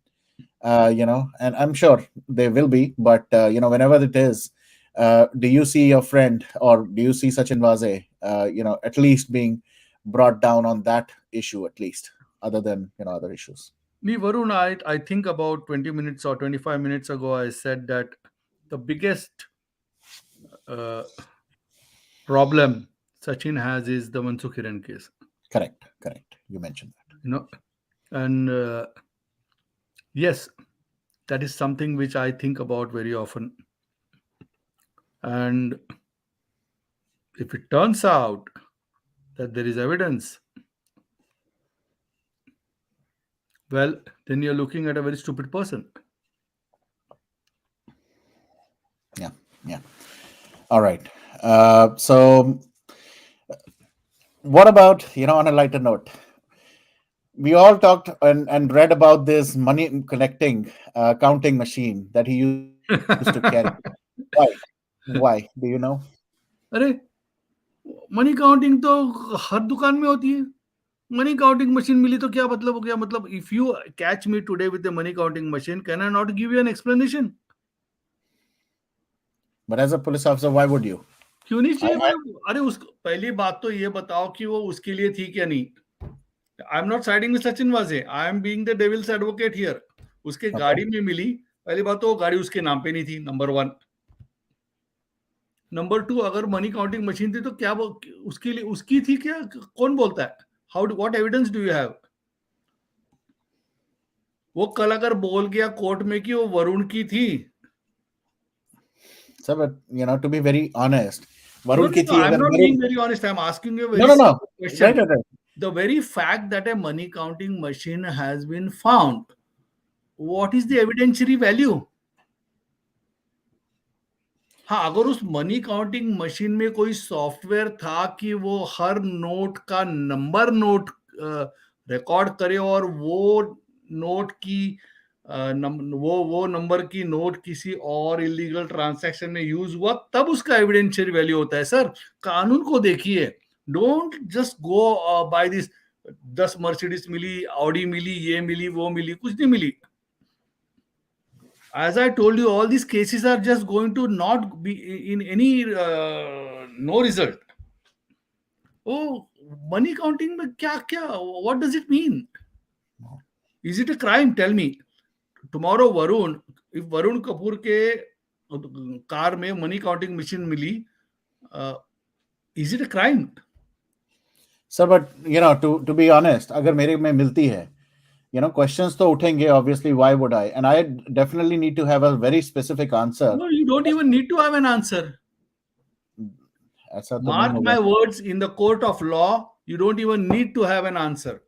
and I'm sure they will be, but whenever it is, do you see your friend, or do you see Sachin Vaze, at least being brought down on that issue, at least, other than other issues? Me, Varun, I think about 20 minutes or 25 minutes ago, I said that the biggest uh, problem Sachin has is the Mansukh Hiren case. Correct. You mentioned that. And yes, that is something which I think about very often. And if it turns out that there is evidence, well, then you're looking at a very stupid person. Yeah. All right. So what about, on a lighter note, we all talked and read about this money collecting, counting machine that he used to carry. Why? Why? Do you know? अरे, money counting तो हर दुकान में होती है। Money counting machine मिली तो क्या मतलब हो गया? मतलब if you catch me today with the money counting machine, can I not give you an explanation? But as a police officer, why would you? क्यों नहीं I, चाहिए I भाई? अरे, उस पहली बात तो ये बताओ कि वो उसके लिए थी क्या नहीं। I am not siding with Sachin Vaze, I am being the devil's advocate here. उसके Okay. गाड़ी में मिली। पहली बात तो वो गाड़ी उसके नाम पे नहीं थी, नंबर वन। नंबर टू, अगर मनी काउंटिंग मशीन थी तो क्या वो उसके लिए उसकी थी क्या? कौन बोलता है? How, what evidence do you have? वो कल अगर बोल गया कोर्ट में कि वो वरुण की थी। So, but to be very honest, No, Varun no, की no, थी I'm अगर not Varun. being very honest. I'm asking you a No, very no, no. simple Right, question. right, right. The very fact that a money counting machine has been found, what is the evidentiary value? हाँ, अगर उस money counting machine में कोई software था कि वो हर note का number note record करे, और वो नोट की वो नंबर की नोट किसी और इलीगल ट्रांजैक्शन में यूज हुआ, तब उसका एविडेंशियल वैल्यू होता है सर। कानून को देखिए। Don't just go by this. 10 Mercedes मिली, ऑडी मिली, ये मिली, वो मिली, कुछ नहीं मिली। As I told you, all these cases are just going to not be in any no result. Oh, money counting में क्या क्या? What does it mean? Is it a crime? Tell me. Tomorrow, Varun, if Varun Kapoor के car में money counting machine मिली, is it a crime? Sir, but to be honest, अगर मेरे में मिलती है, questions तो उठेंगे. Obviously, why would I? And I definitely need to have a very specific answer. No, you don't even need to have an answer. ऐसा तो नहीं Mark होगा. my words, in the court of law, you don't even need to have an answer.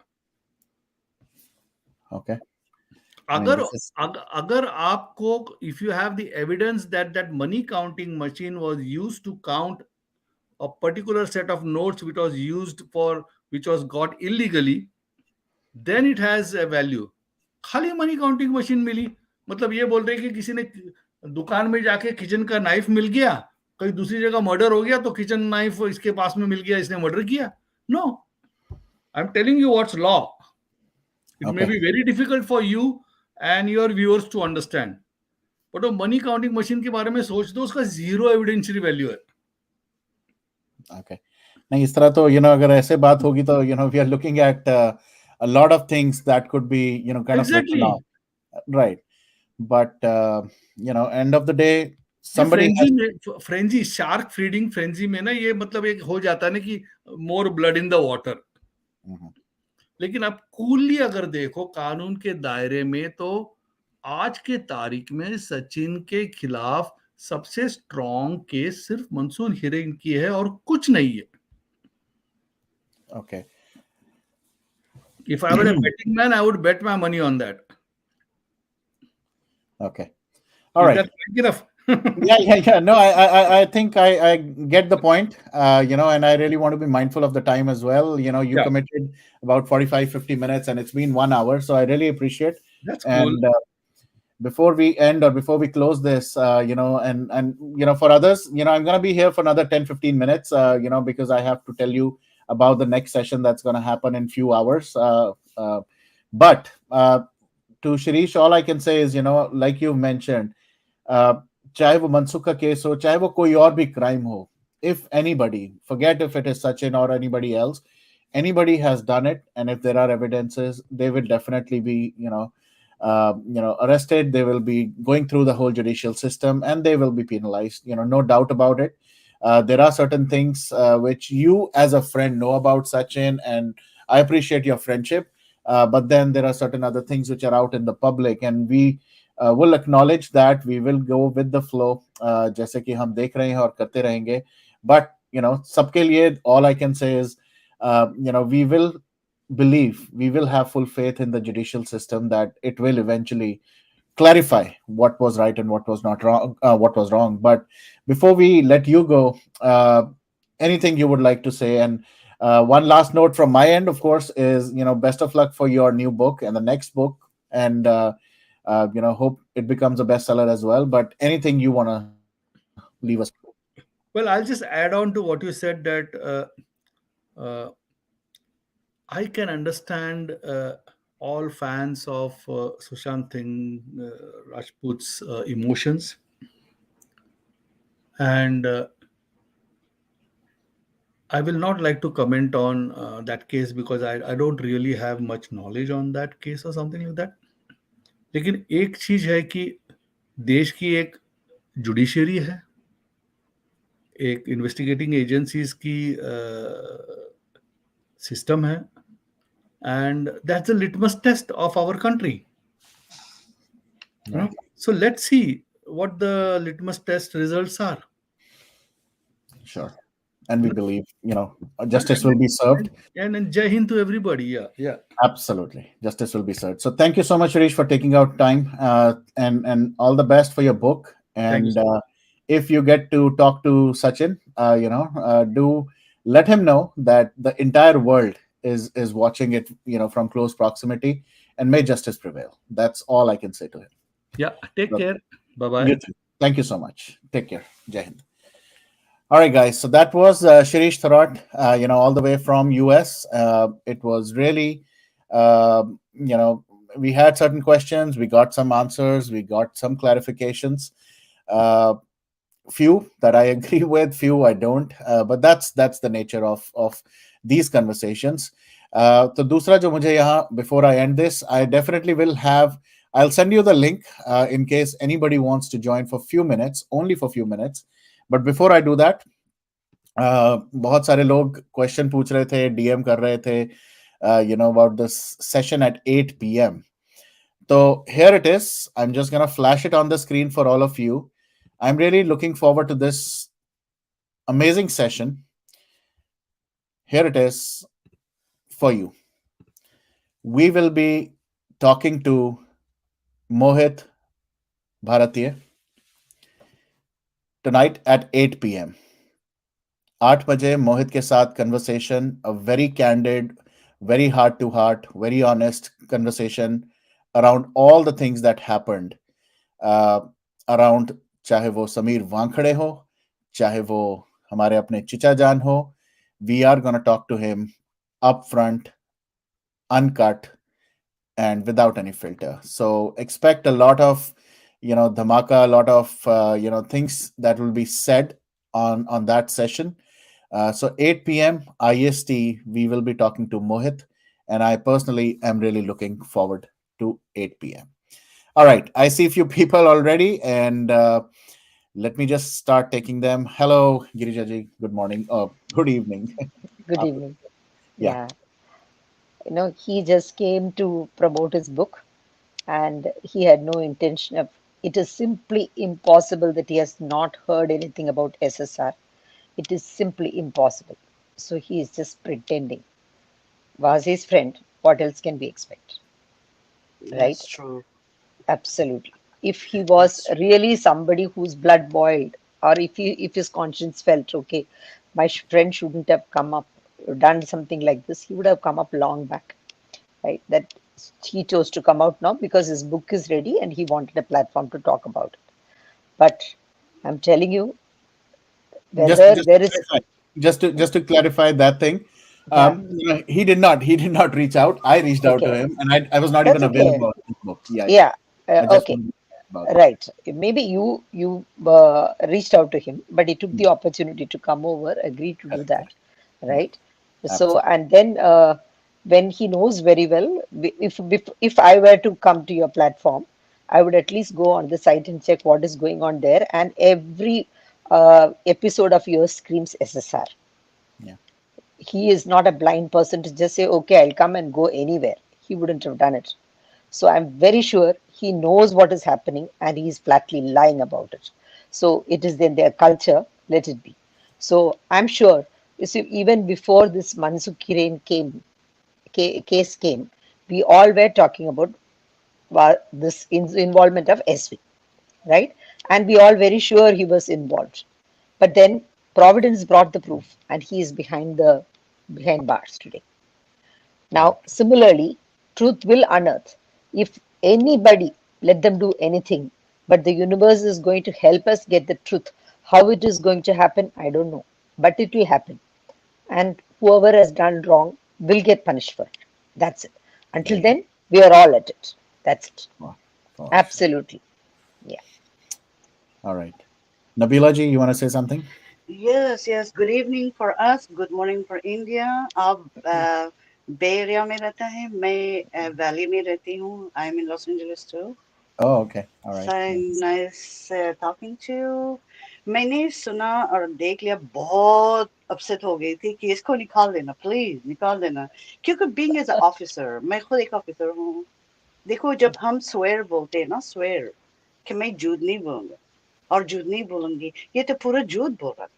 Okay. I mean, अगर this is अगर आपको, if you have the evidence that that money counting machine was used to count a particular set of notes which was used for, which was got illegally, then it has a value. खाली money counting machine मिली, मतलब ये बोल रहे हैं कि किसी ने दुकान में जाके किचन का नाइफ मिल गया, कहीं दूसरी जगह मर्डर हो गया तो किचन नाइफ इसके पास में मिल गया, इसने मर्डर किया? No, I am telling you what's law. It may okay. be very difficult for you and your viewers to understand. But वो मनी काउंटिंग मशीन के बारे में सोच दो, उसका जीरो एविडेंशियरी वैल्यू है। Okay. नहीं, इस तरह तो अगर ऐसे बात होगी तो we are looking at a lot of things that could be kind of written exactly. off. Right. But end of the day, ये somebody फ्रेंजी has. में, फ्रेंजी शार्क फीडिंग फ्रेंजी में ना, ये मतलब एक हो जाता है ना कि more blood in the water. Mhm. लेकिन अब कूली अगर देखो कानून के दायरे में, तो आज के तारीख में सचिन के खिलाफ सबसे स्ट्रॉन्ग केस सिर्फ मंसूर हिरेन की है और कुछ नहीं है। Okay. If I were a betting man, I would bet my money on that. Okay. All Is right. that frank enough? Yeah, yeah, yeah. No, I think I get the point. And I really want to be mindful of the time as well. You Yeah, committed about 45-50 minutes, and it's been 1 hour, so I really appreciate. that's cool. And before we end or before we close this, and for others, I'm gonna be here for another 10-15 minutes, because I have to tell you about the next session that's gonna happen in few hours. But to Shirish, all I can say is, like you mentioned, uh, चाहे वो मनसुख का case हो, चाहे वो कोई और भी crime हो, if anybody, forget if it is Sachin or anybody else, anybody has done it, and if there are evidences, they will definitely be arrested. They will be going through the whole judicial system, and they will be penalized, no doubt about it. There are certain things which you as a friend know about Sachin, and I appreciate your friendship. But then there are certain other things which are out in the public, and we will acknowledge that. We will go with the flow, जैसे कि हम देख रहे हैं और करते रहेंगे. But सबके लिए all I can say is, we will believe, we will have full faith in the judicial system that it will eventually clarify what was right and what was not wrong, what was wrong. But before we let you go, anything you would like to say? And one last note from my end, of course, is best of luck for your new book and the next book, and hope it becomes a bestseller as well. But anything you want to leave us? Well, I'll just add on to what you said, that uh, I can understand all fans of Sushant Singh Rajput's emotions, and I will not like to comment on that case because I don't really have much knowledge on that case or something like that. लेकिन एक चीज है कि देश की एक judiciary है, एक इन्वेस्टिगेटिंग एजेंसीज की सिस्टम है, and that's the litmus test of our country. Right. So let's see what the litmus test results are. Sure. And we You know, believe, and, justice and, will be served. and Jai Hind to everybody. Yeah, yeah. Absolutely, justice will be served. So thank you so much, Shirish, for taking out time, and all the best for your book. Thank you And so much. if you get to talk to Sachin, do let him know that the entire world is watching it, from close proximity, and may justice prevail. That's all I can say to him. Yeah, take So, care. Bye bye. you too. Thank you so much. Take care. Jai Hind. All right, guys. So that was Shirish Thorat, all the way from US. It was really, we had certain questions, we got some answers, we got some clarifications. Uh, few that I agree with, few I don't. But that's the nature of these conversations. तो दूसरा जो मुझे यहाँ before I end this, I definitely will have. I'll send you the link in case anybody wants to join for few minutes, only for few minutes. But before I do that, बहुत सारे लोग question पूछ रहे थे, DM कर रहे थे, about this session at 8 p.m. So here it is. I'm just going to flash it on the screen for all of you. I'm really looking forward to this amazing session. Here it is for you. We will be talking to Mohit Bharatiya tonight at 8 p.m. 8 बजे मोहित के साथ conversation, a very candid, very heart to heart, very honest conversation around all the things that happened around, चाहे वो समीर वांखड़े हो, चाहे वो हमारे अपने चिचा जान हो. We are gonna talk to him up front, uncut, and without any filter. So expect a lot of, dhamaka, a lot of, things that will be said on that session. So 8 p.m. IST, we will be talking to Mohit, and I personally am really looking forward to 8 p.m. All right, I see a few people already, and let me just start taking them. Hello, Girijaji. Good morning. Oh, good evening. Good After- evening. yeah, Yeah, he just came to promote his book and he had no intention of. It is simply impossible that he has not heard anything about SSR. It is simply impossible. So he is just pretending. Was his friend. What else can we expect? Right? That's true. Absolutely. If he was That's really somebody whose blood boiled, or if his conscience felt okay, my friend shouldn't have come up, done something like this, he would have come up long back. Right? That he chose to come out now because his book is ready and he wanted a platform to talk about it. But I'm telling you, just whether just to there is, clarify, just to clarify that thing. yeah, He did not reach out. I reached out to okay, him, and I was not even that's okay. available on his book. Yeah, yeah. Yeah, I just okay, wanted to talk about it. right. Maybe you reached out to him, but he took the opportunity to come over, agreed to do Correct, that, correct. Yeah, right? So, absolutely. and then when he knows very well, if I were to come to your platform, I would at least go on the site and check what is going on there, and every episode of yours screams SSR. Yeah, He is not a blind person to just say, okay, I'll come and go anywhere. He wouldn't have done it. So I'm very sure he knows what is happening and he is flatly lying about it. So it is in their culture, let it be. So I'm sure, you see, even before this Mansukh Hiren case came, we all were talking about this involvement of SV, right? And we all very sure he was involved. But then Providence brought the proof, and he is behind bars today. Now, correct. similarly, truth will unearth. If anybody let them do anything, but the universe is going to help us get the truth. How it is going to happen, I don't know, but it will happen. And whoever has done wrong will get punished for it. That's it. There Until you go. then, we are all at it. That's it. For sure. Absolutely. Yeah. All right. Nabila ji, you want to say something? yes, yes. Good evening for us. Good morning for India. Bay area में रहता है, मैं valley में रहती हूँ. I am in Los Angeles too. Oh, okay. All right. So Nice. nice talking to you. मैंने सुना और देख लिया, बहुत अपसेट हो गई थी कि इसको निकाल देना, प्लीज निकाल देना. क्योंकि बीइंग एज अ ऑफिसर, मैं खुद एक ऑफिसर हूँ. देखो, जब हम स्वेयर बोलते हैं ना, स्वेयर, कि मैं झूठ नहीं बोलूंगा और झूठ नहीं बोलूंगी, ये तो पूरा झूठ बोल रहा था.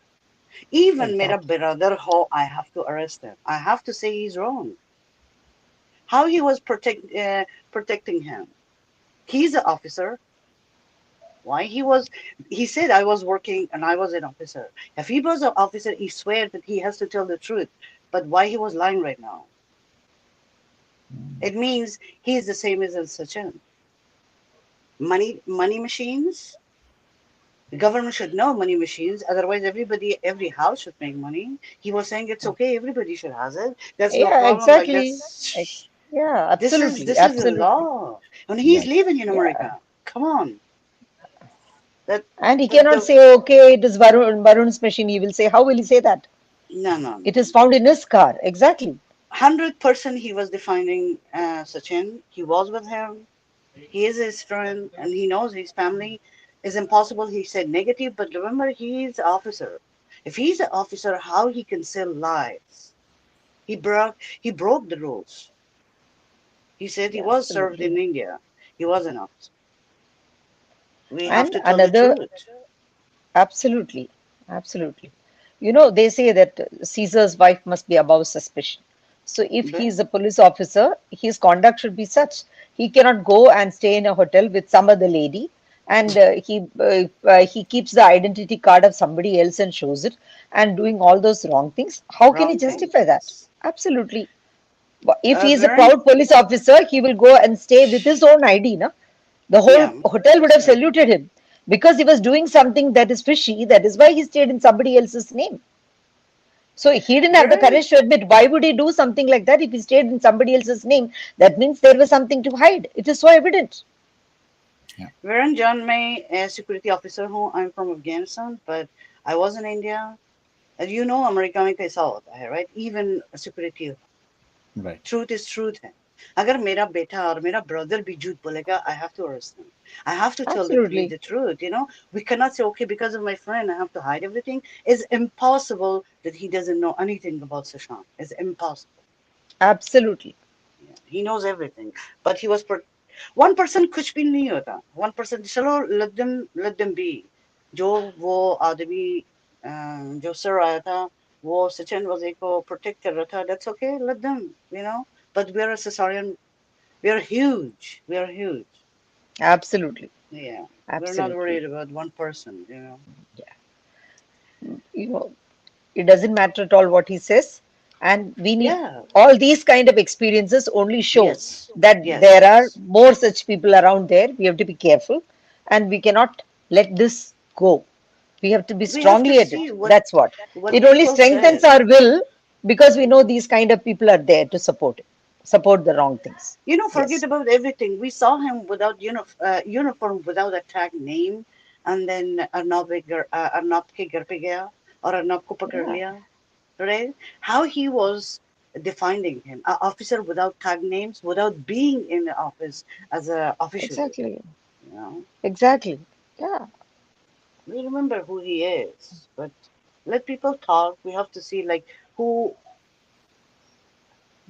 इवन मेरा Exactly. ब्रदर हो, I have to arrest him, I have to say he is wrong. How he was protecting him? He's an officer. Why he said I was working and I was an officer. If he was an officer, he swear that he has to tell the truth. But why he was lying right now? It means he is the same as Sachin. Money machines. The government should know money machines. Otherwise, every house should make money. He was saying it's okay. Everybody should have it. That's no Yeah, problem. Like exactly. that's Yeah, this is absolutely, this is a absolutely. law, and he's Right. living in Yeah. America. Come on, that And he cannot the say, okay, it is Varun's machine. He will say, how will he say that? no, no, no. It is found in his car. Exactly. 100% he was defining Sachin. He was with him. He is his friend, and he knows his family is impossible. He said negative, but remember, he is an officer. If he's an officer, how he can sell lies? He broke the rules. He said he Yeah, was served in absolutely. India. He was an officer. We have And to tell the another, truth. absolutely, absolutely. You know, they say that Caesar's wife must be above suspicion. So if he But is a police officer, his conduct should be such. He cannot go and stay in a hotel with some other lady, and he keeps the identity card of somebody else and shows it, and doing all those wrong things. How can he wrong justify that? things. Absolutely. If he is a Vern, proud police officer, he will go and stay with his own ID. Na? The whole yeah, hotel would have yeah. saluted him because he was doing something that is fishy. That is why he stayed in somebody else's name. So he didn't have the Vern, courage to admit. Why would he do something like that if he stayed in somebody else's name? That means there was something to hide. It is so evident. Yeah. Vern John May, a security officer हूँ. I'm from Afghanistan, but I was in India. As you know, America में कैसा होता है, right? Even security, Right. truth is truth है. अगर मेरा बेटा और मेरा brother भी झूठ बोलेगा, I have to arrest them. I have to tell Absolutely. the truth. We cannot say, okay, because of my friend, I have to hide everything. It's impossible that he doesn't know anything about Sushant. It's impossible. Absolutely. Yeah, he knows everything, but he was 1% कुछ भी नहीं होता. 1% चलो, let them be. जो वो आदमी जो sir आया था, वो सचिन वजे को प्रोटेक्ट कर रहा था. That's okay. Let them. But we are a Caesarean. We are huge. We are huge. Absolutely. Yeah, we're not Absolutely. worried about one person. Yeah. You know, it doesn't matter at all what he says. And we need Yeah. all these kind of experiences only show Yes. that Yes. there are Yes. more such people around there. We have to be careful and we cannot let this go. We have to be We have to strongly at it. see what That's what. what It only people strengthens said. our will because we know these kind of people are there to support the wrong things. Forget Yes, about everything. We saw him without uniform, without a tag name, and then Arnab ke ghar pe gaya, or Arnab ko pakad yeah, liya, right? How he was defining him, an officer without tag names, without being in the office as a officially. exactly, You know, exactly. Yeah, we remember who he is, but let people talk. We have to see like who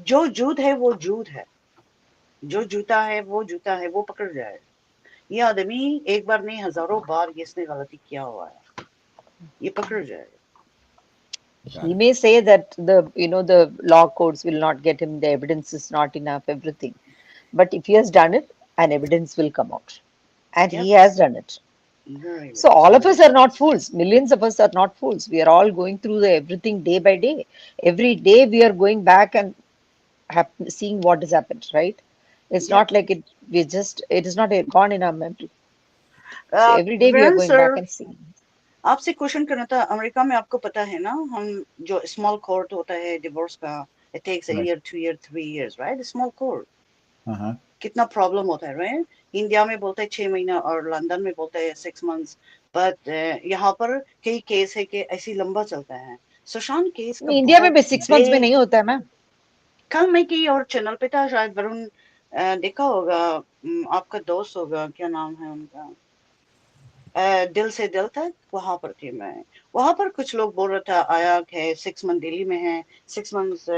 जो जूत है वो जूत है, जो जूता है वो जूता है, वो पकड़ जाए. ये आदमी एक बार नहीं, हजारों बार ये इसने गलती किया हुआ है, ये पकड़ जाएगा. Got he it. may say that the law courts will not get him, the evidence is not enough, everything. But if he has done it, an evidence will come out. And Yep, he has done it. very So good, all of very us are good. not fools. Millions of us are not fools. We are all going through the everything day by day. Every day we are going back and seeing what has happened, right? It's Yep. not like it is not gone in our memory. So every day we are Varun going back sir, and seeing. आपसे question करना था. America में आपको पता है ना, हम जो स्मॉल कोर्ट होता है डिवोर्स का, it takes a Right. Year, 2 year, 3 years, right? Small court Uh-huh. कितना प्रॉब्लम होता है, राइट? इंडिया में बोलता है 6 महीना और लंदन में बोलता है 6 मंथ्स. बट यहाँ पर कई केस है कि ऐसी लंबा चलता है. सुशांत केस का नहीं, इंडिया में बहुत भी 6 months में बिग. नहीं होता है मैम. कल मैं कहीं और चैनल पे था शायद वरुण देखा होगा आपका दोस्त होगा क्या नाम है उनका दिल से दिल तक वहां पर थी मैं वहां पर कुछ लोग बोल रहा था आया है 6 मंथ दिल्ली में है 6 मंथ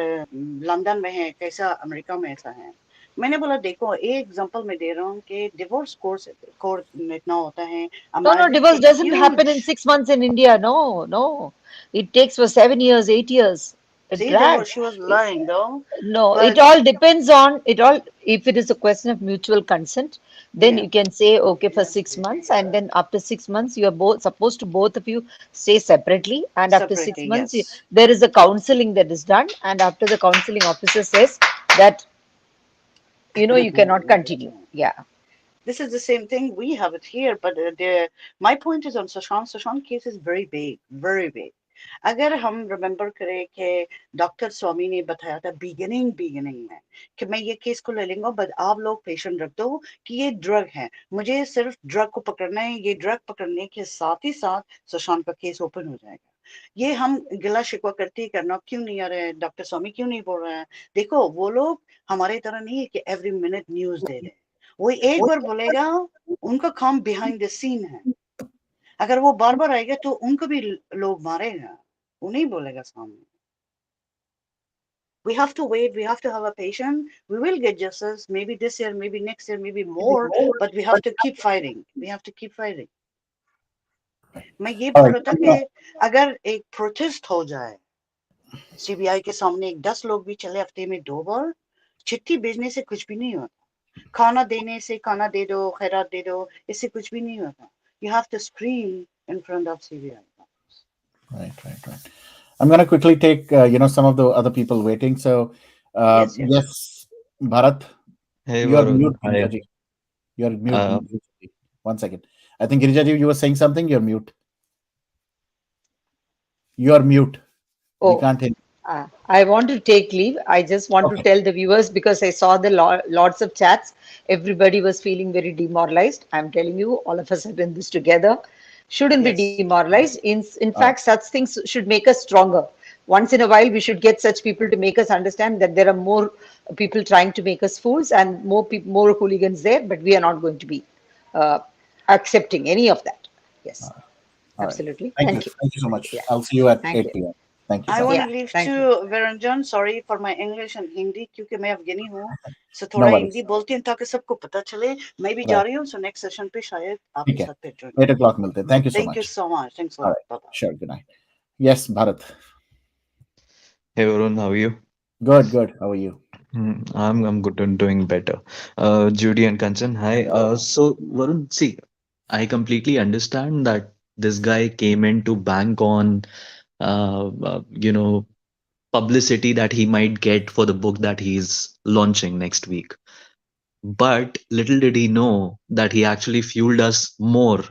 लंदन में है कैसा अमेरिका में ऐसा है मैंने बोला देखो एक एग्जांपल मैं दे रहा हूँ कि डिवोर्स कोर्स इतना होता है No, no, अमेरिका divorce के doesn't happen in huge 6 months in India. No, no. It takes for 7 years, 8 years. It see there was drags. she was lying though No, it but all depends on it all. If it is a question of mutual consent, then yeah you can say okay for 6 months, and then after 6 months, you are both supposed to both of you stay separately. And after six separately months, yes there is a counseling that is done, and after the counseling officer says that you cannot continue. Yeah. this is the same thing we have it here but my point is on Sushant case is very big very big अगर हम remember करें कि doctor स्वामी ने बताया था beginning में कि मैं ये केस को ले लूंगा बट आप लोग पेशेंट रख दो कि ये ड्रग है मुझे सिर्फ ड्रग को पकड़ना है ये ड्रग पकड़ने के साथ ही साथ सुशांत का केस ओपन हो जाएगा ये हम गिला शिकवा करते करना क्यों नहीं आ रहे हैं डॉक्टर स्वामी क्यों नहीं बोल रहे हैं देखो वो लोग हमारे तरह नहीं है कि एवरी मिनट न्यूज दे रहे हैं वो एक बार बोलेगा उनका काम बिहाइंड द सीन है अगर वो बार बार आएगा तो उनको भी लोग मारेगा वो नहीं बोलेगा सामने we have to wait we have to have a patience we will get justice maybe this year maybe next year maybe more but we have to keep fighting we have to keep fighting मैं ये All बोल right. रहा था कि अगर एक protest हो जाए सीबीआई के सामने एक 10 लोग भी चले हफ्ते में 2 बार चिट्ठी भेजने से कुछ भी नहीं होता खाना देने से खाना दे दो खैरात दे दो इससे कुछ भी नहीं होता you have to scream in front of CBI Right. I'm going to quickly take some of the other people waiting. So yes yes, Bharat, Hey you're Varun, mute, hi. Girija ji. You're mute. Uh, Girija ji. One second. I think Girija ji, you were saying something. You're mute. You're mute. We Oh, can't hear. I want to take leave. I just want to Okay. tell the viewers because I saw the lots of chats. Everybody was feeling very demoralized. I'm telling you, all of us have been this together. Shouldn't be yes demoralized. In All fact, right. such things should make us stronger. Once in a while, we should get such people to make us understand that there are more people trying to make us fools and more hooligans there, but we are not going to be uh, accepting any of that. Yes, All right. absolutely. Thank you. Thank you. Thank you so much. Yeah, I'll see you at thank you. 8 p.m. Thank you, I Bharat. want to Yeah, leave thank to you. Varanjan. Sorry for my English and Hindi क्योंकि मैं अफगानी हूँ so No थोड़ा worries. Hindi बोलती हूँ ताकि सबको पता चले मैं भी जा Right. रही हूँ so next session पे शायद आपके ठीक है. साथ पे join 8 o'clock मिलते हैं. Thank you so thank you much. so much thanks a All lot right. bye bye Sure. Good night. Yes, Bharat. hey Varun, how are you? Good. How are you? I'm good and doing better. Judy and Kanchan, hi. So Varun, see, I completely understand that this guy came in to bank on, uh, uh, you know, publicity that he might get for the book that he's launching next week. But little did he know that he actually fueled us more.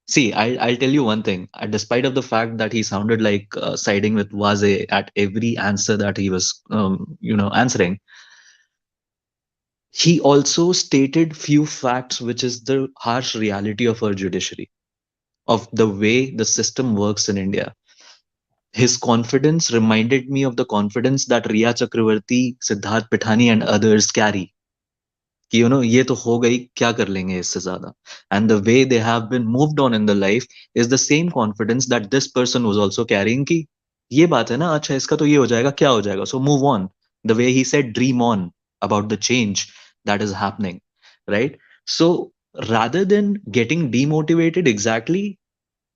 See, I'll tell you one thing. Despite of the fact that he sounded like siding with Vaze at every answer that he was, answering, he also stated few facts, which is the harsh reality of our judiciary, of the way the system works in India. His confidence reminded me of the confidence that Riya Chakravarti, Siddharth Pithani, and others carry. कि ये तो हो गई क्या कर लेंगे इससे ज्यादा and the way they have been moved on in the life is the same confidence that this person was also carrying कि ये बात है ना अच्छा इसका तो ये हो जाएगा क्या हो जाएगा so move on the way he said dream on about the change that is happening right so rather than getting demotivated exactly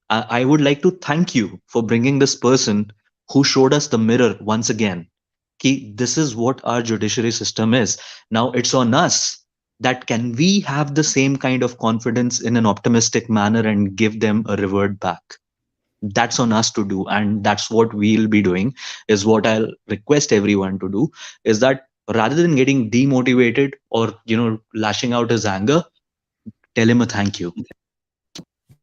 I would like to thank you for bringing this person who showed us the mirror once again कि this is what our judiciary system is. Now it's on us that can we have the same kind of confidence in an optimistic manner and give them a reward back. That's on us to do, and that's what we'll be doing. Is what I'll request everyone to do is that rather than getting demotivated or lashing out his anger, tell him a thank you.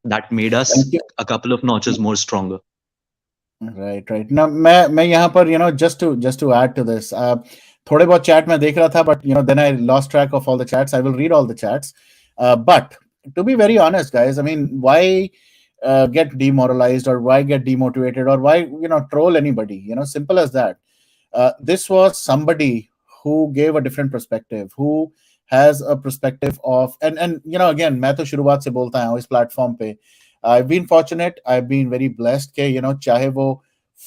That made Thank us you. a couple of notches more stronger. Right. Now मैं यहाँ पर just to add to this, थोड़े बहुत chat में देख रहा था, but then I lost track of all the chats. I will read all the chats, but to be very honest, guys, I mean, why get demoralized or why get demotivated or why troll anybody? Simple as that. This was somebody who gave a different perspective, who has a perspective of, and again, मैं तो शुरुआत से बोलता हूँ इस platform पे, I've been fortunate, I've been very blessed कि चाहे वो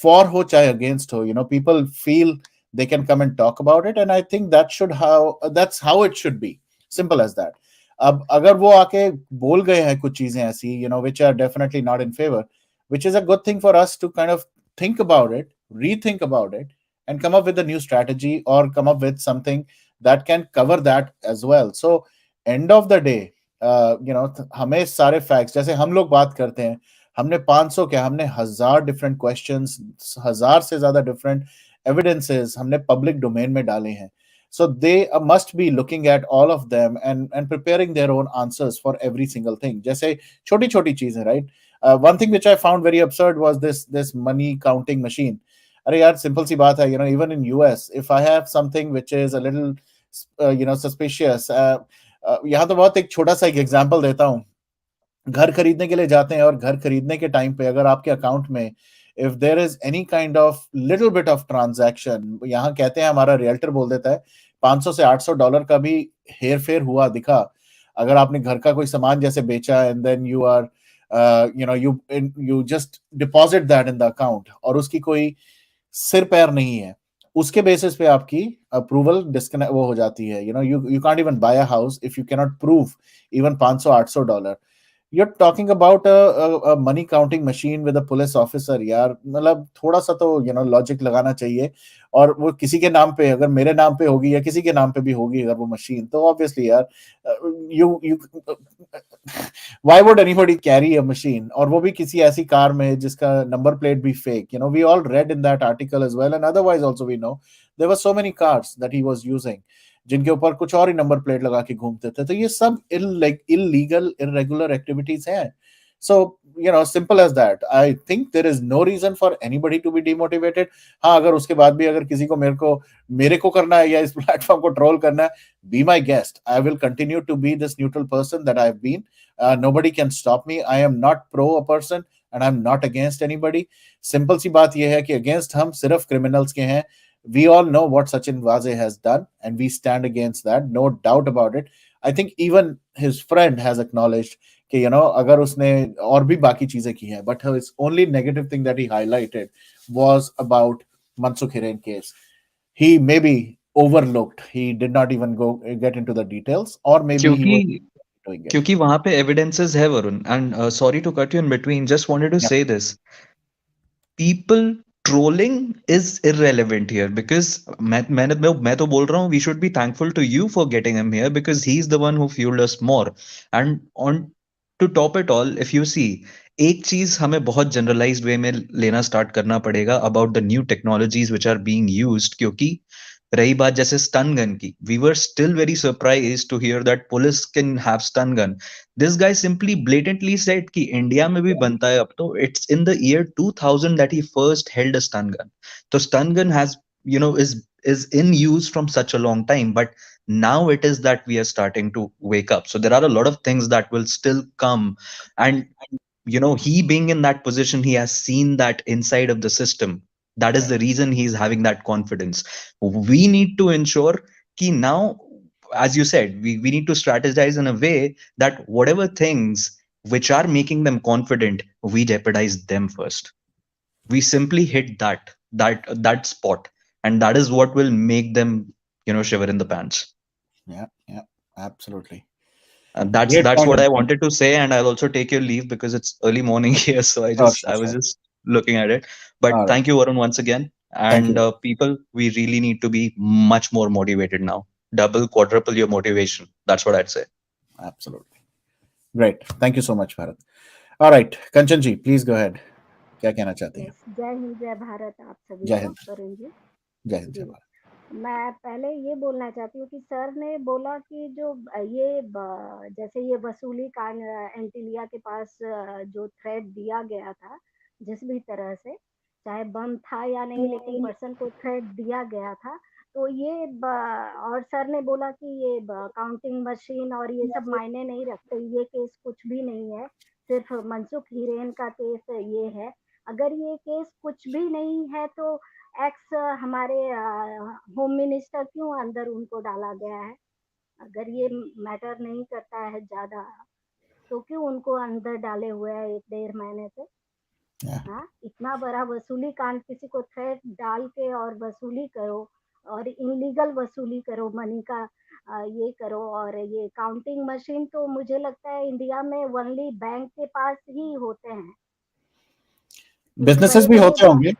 for हो चाहे against हो, people feel they can come and talk about it, and I think that's how it should be. Simple as that. अब अगर वो आके बोल गए हैं कुछ चीजें ऐसी, which are definitely not in favor, which is a good thing for us to kind of think about it, rethink about it, and come up with a new strategy or come up with something that can cover that as well. So end of the day, हमें सारे facts, जैसे हम लोग बात करते हैं, हमने 500 क्या, हमने 1000 different questions, 1000 से ज्यादा different evidences हमने public domain में डाले हैं. So they must be looking at all of them and preparing their own answers for every single thing. जैसे छोटी छोटी चीजें, right? One thing which I found very absurd was this money counting machine. अरे यार simple सी बात है, even in US, if I have something which is a little suspicious, यहाँ तो बहुत एक छोटा सा एक एग्जांपल देता हूँ. घर खरीदने के लिए जाते हैं और घर खरीदने के टाइम पे अगर आपके अकाउंट में if there is any kind of little bit of transaction, यहाँ कहते हैं हमारा रियल्टर बोल देता है 500 से $800 का भी हेर फेर हुआ दिखा, अगर आपने घर का कोई सामान जैसे बेचा and then you are you just deposit that in the account और उसकी कोई सिर पैर नहीं है, उसके बेसिस पे आपकी अप्रूवल डिस्कनेक्ट वो हो जाती है. You can't even bye a house if you can not prove even 500-800 dollar. You're talking about a money counting machine with a police officer. यार मतलब थोड़ा सा तो लॉजिक लगाना चाहिए. और वो किसी के नाम पे, अगर मेरे नाम पे होगी या किसी के नाम पे भी होगी अगर वो मशीन, तो ऑब्वियसली यार you why would anybody carry a machine, और वो भी किसी ऐसी कार में जिसका नंबर प्लेट भी fake. We all read in that article as well, and otherwise also we know there were so many cars that he was using जिनके ऊपर कुछ और ही नंबर प्लेट लगा के घूमते थे. तो ये सब इलीगल इरेगुलर एक्टिविटीज हैं. So simple as that. I think there is no reason for anybody to be demotivated. हाँ, अगर उसके बाद भी अगर किसी को मेरे को करना है या इस प्लेटफॉर्म को ट्रोल करना है, be my guest. I will continue to be this neutral person that I have been. Nobody can stop me. I am not pro a person and I am not against anybody. Simple सी बात यह है कि against हम सिर्फ criminals के हैं. We all know what Sachin Vaze has done, and we stand against that, no doubt about it. I think even his friend has acknowledged कि अगर उसने और भी बाकी चीजें की हैं, but his only negative thing that he highlighted was about Mansukh Hiren case. He maybe overlooked. He did not even get into the details, or maybe he was क्योंकि doing it. क्योंकि वहां पे एविडेंसेस है Varun, and sorry to cut you in between, just wanted to Yeah, say this. People trolling is irrelevant here, because मैं तो बोल रहा हूँ we should be thankful to you for getting him here, because he's the one who fueled us more. And on to top it all, if you see, एक चीज हमें बहुत generalised वे में लेना स्टार्ट करना पड़ेगा about the new technologies which are being used. क्योंकि रही बात जैसे स्टन गन की, we were still very surprise to hear that police can have stun gun. This guy simply blatantly said कि इंडिया में भी बनता है अब तो. It's in the year 2000 that he first held a stun gun. तो stun gun has is in use from such a long time, but now it is that we are starting to wake up. So there are a lot of things that will still come. And he being in that position, he has seen that inside of the system. That is right. the reason he's having that confidence. We need to ensure ki now, as you said, we need to strategize in a way that whatever things which are making them confident, we jeopardize them first. We simply hit that spot, and that is what will make them shiver in the pants. Yeah, absolutely. And that's Great that's point what of I view. wanted to say. And I'll also take your leave because it's early morning here, so i Sure, just sure, i was sure. just looking at it. But All right. thank you, Varun, once again. Thank And you. people, we really need to be much more motivated now. Double, quadruple your motivation. That's what I'd say. Absolutely. Great. Thank you so much, Bharat. All right. Kanchan ji, please go ahead. क्या कहना चाहती हैं? Yes, जय हिंद जय भारत आप सभी जय को, हिंद. वरुण जी. जय हिंद, जय जी, भारत. मैं पहले ये बोलना चाहती हूँ कि सर ने बोला कि जो ये जैसे ये वसूली कांड एंटिलिया के पास जो थ्रेट दिया गया था, जिस भी तरह से, चाहे बम था या नहीं, लेकिन पर्सन को थ्रेट दिया गया था. तो ये और सर ने बोला कि ये काउंटिंग मशीन और ये सब मायने नहीं रखते, ये केस कुछ भी नहीं है, सिर्फ मनसुख हिरेन का केस ये है. अगर ये केस कुछ भी नहीं है तो एक्स हमारे होम मिनिस्टर क्यों अंदर उनको डाला गया है? अगर ये मैटर नहीं करता है ज़्यादा, तो क्यों उनको अंदर डाले हुए हैं 1 डेढ़ महीने से? Yeah. हाँ, इतना बड़ा वसूली कांड, किसी को थ्रेट डाल के और वसूली करो और इलीगल वसूली करो मनी का, ये करो। और ये काउंटिंग मशीन तो मुझे लगता है इंडिया में ओनली बैंक के पास ही होते हैं, क्योंकि बिजनेसेस बड़े भी बड़े होते होंगे,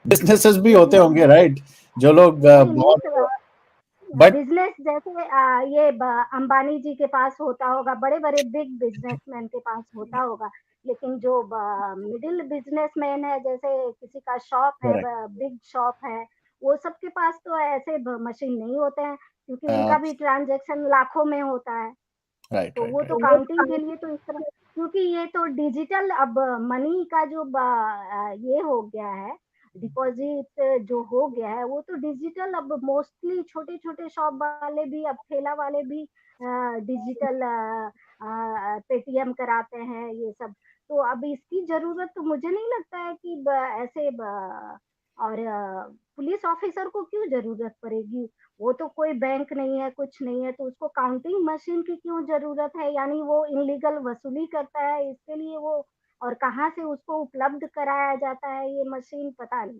बिजनेसेस भी होते बिजनेस होंगे, राइट? जो लोग नहीं बहुत, मीन्स बट बिजनेस जैसे ये अंबानी जी के पास होता होगा, बड़े बड़े बिग बिजनेसमैन के पास होता होगा, लेकिन जो मिडिल बिजनेसमैन है, जैसे किसी का शॉप है, करेक्ट, बिग शॉप है, वो सबके पास तो ऐसे मशीन नहीं होते हैं, क्योंकि उनका भी ट्रांजैक्शन लाखों में होता है। राइट तो राइट वो तो राइट। काउंटिंग के लिए तो इस तरह, क्योंकि ये तो डिजिटल अब मनी का जो ये हो गया है, डिपॉजिट जो हो गया है वो तो डिजिटल, अब मोस्टली छोटे छोटे शॉप वाले भी, अब ठेला वाले भी डिजिटल पेटीएम कराते हैं ये सब। तो अब इसकी जरूरत तो मुझे नहीं लगता है कि ऐसे और पुलिस ऑफिसर को क्यों जरूरत पड़ेगी? वो तो कोई बैंक नहीं है, कुछ नहीं है, तो उसको काउंटिंग मशीन की क्यों ज़रूरत है? यानी वो इल्लीगल वसूली करता है, इसके लिए वो, और कहाँ से उसको उपलब्ध कराया जाता है ये मशीन, पता नहीं।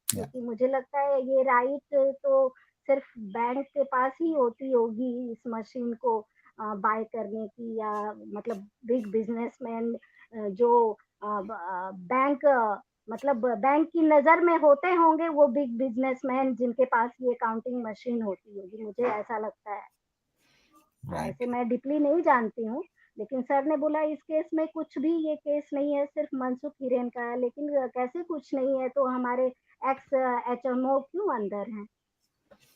या क्योंकि मुझे लगता है ये राइट तो सिर्फ बैंक के पास ही होती होगी इस मशीन को बाय करने की, या मतलब बिग बिजनेसमैन जो बैंक, मतलब बैंक की नज़र में होते होंगे, वो बिग बिजनेसमैन जिनके पास ये काउंटिंग मशीन होती होगी, मुझे ऐसा लगता है। ऐसे राइट। मैं डीपली नहीं जानती हूँ, लेकिन सर ने बोला इस केस में कुछ भी ये केस नहीं है, सिर्फ मनसुख हिरेन का है। लेकिन कैसे कुछ नहीं है, तो हमारे एक्स एचएमओ क्यों अंदर हैं?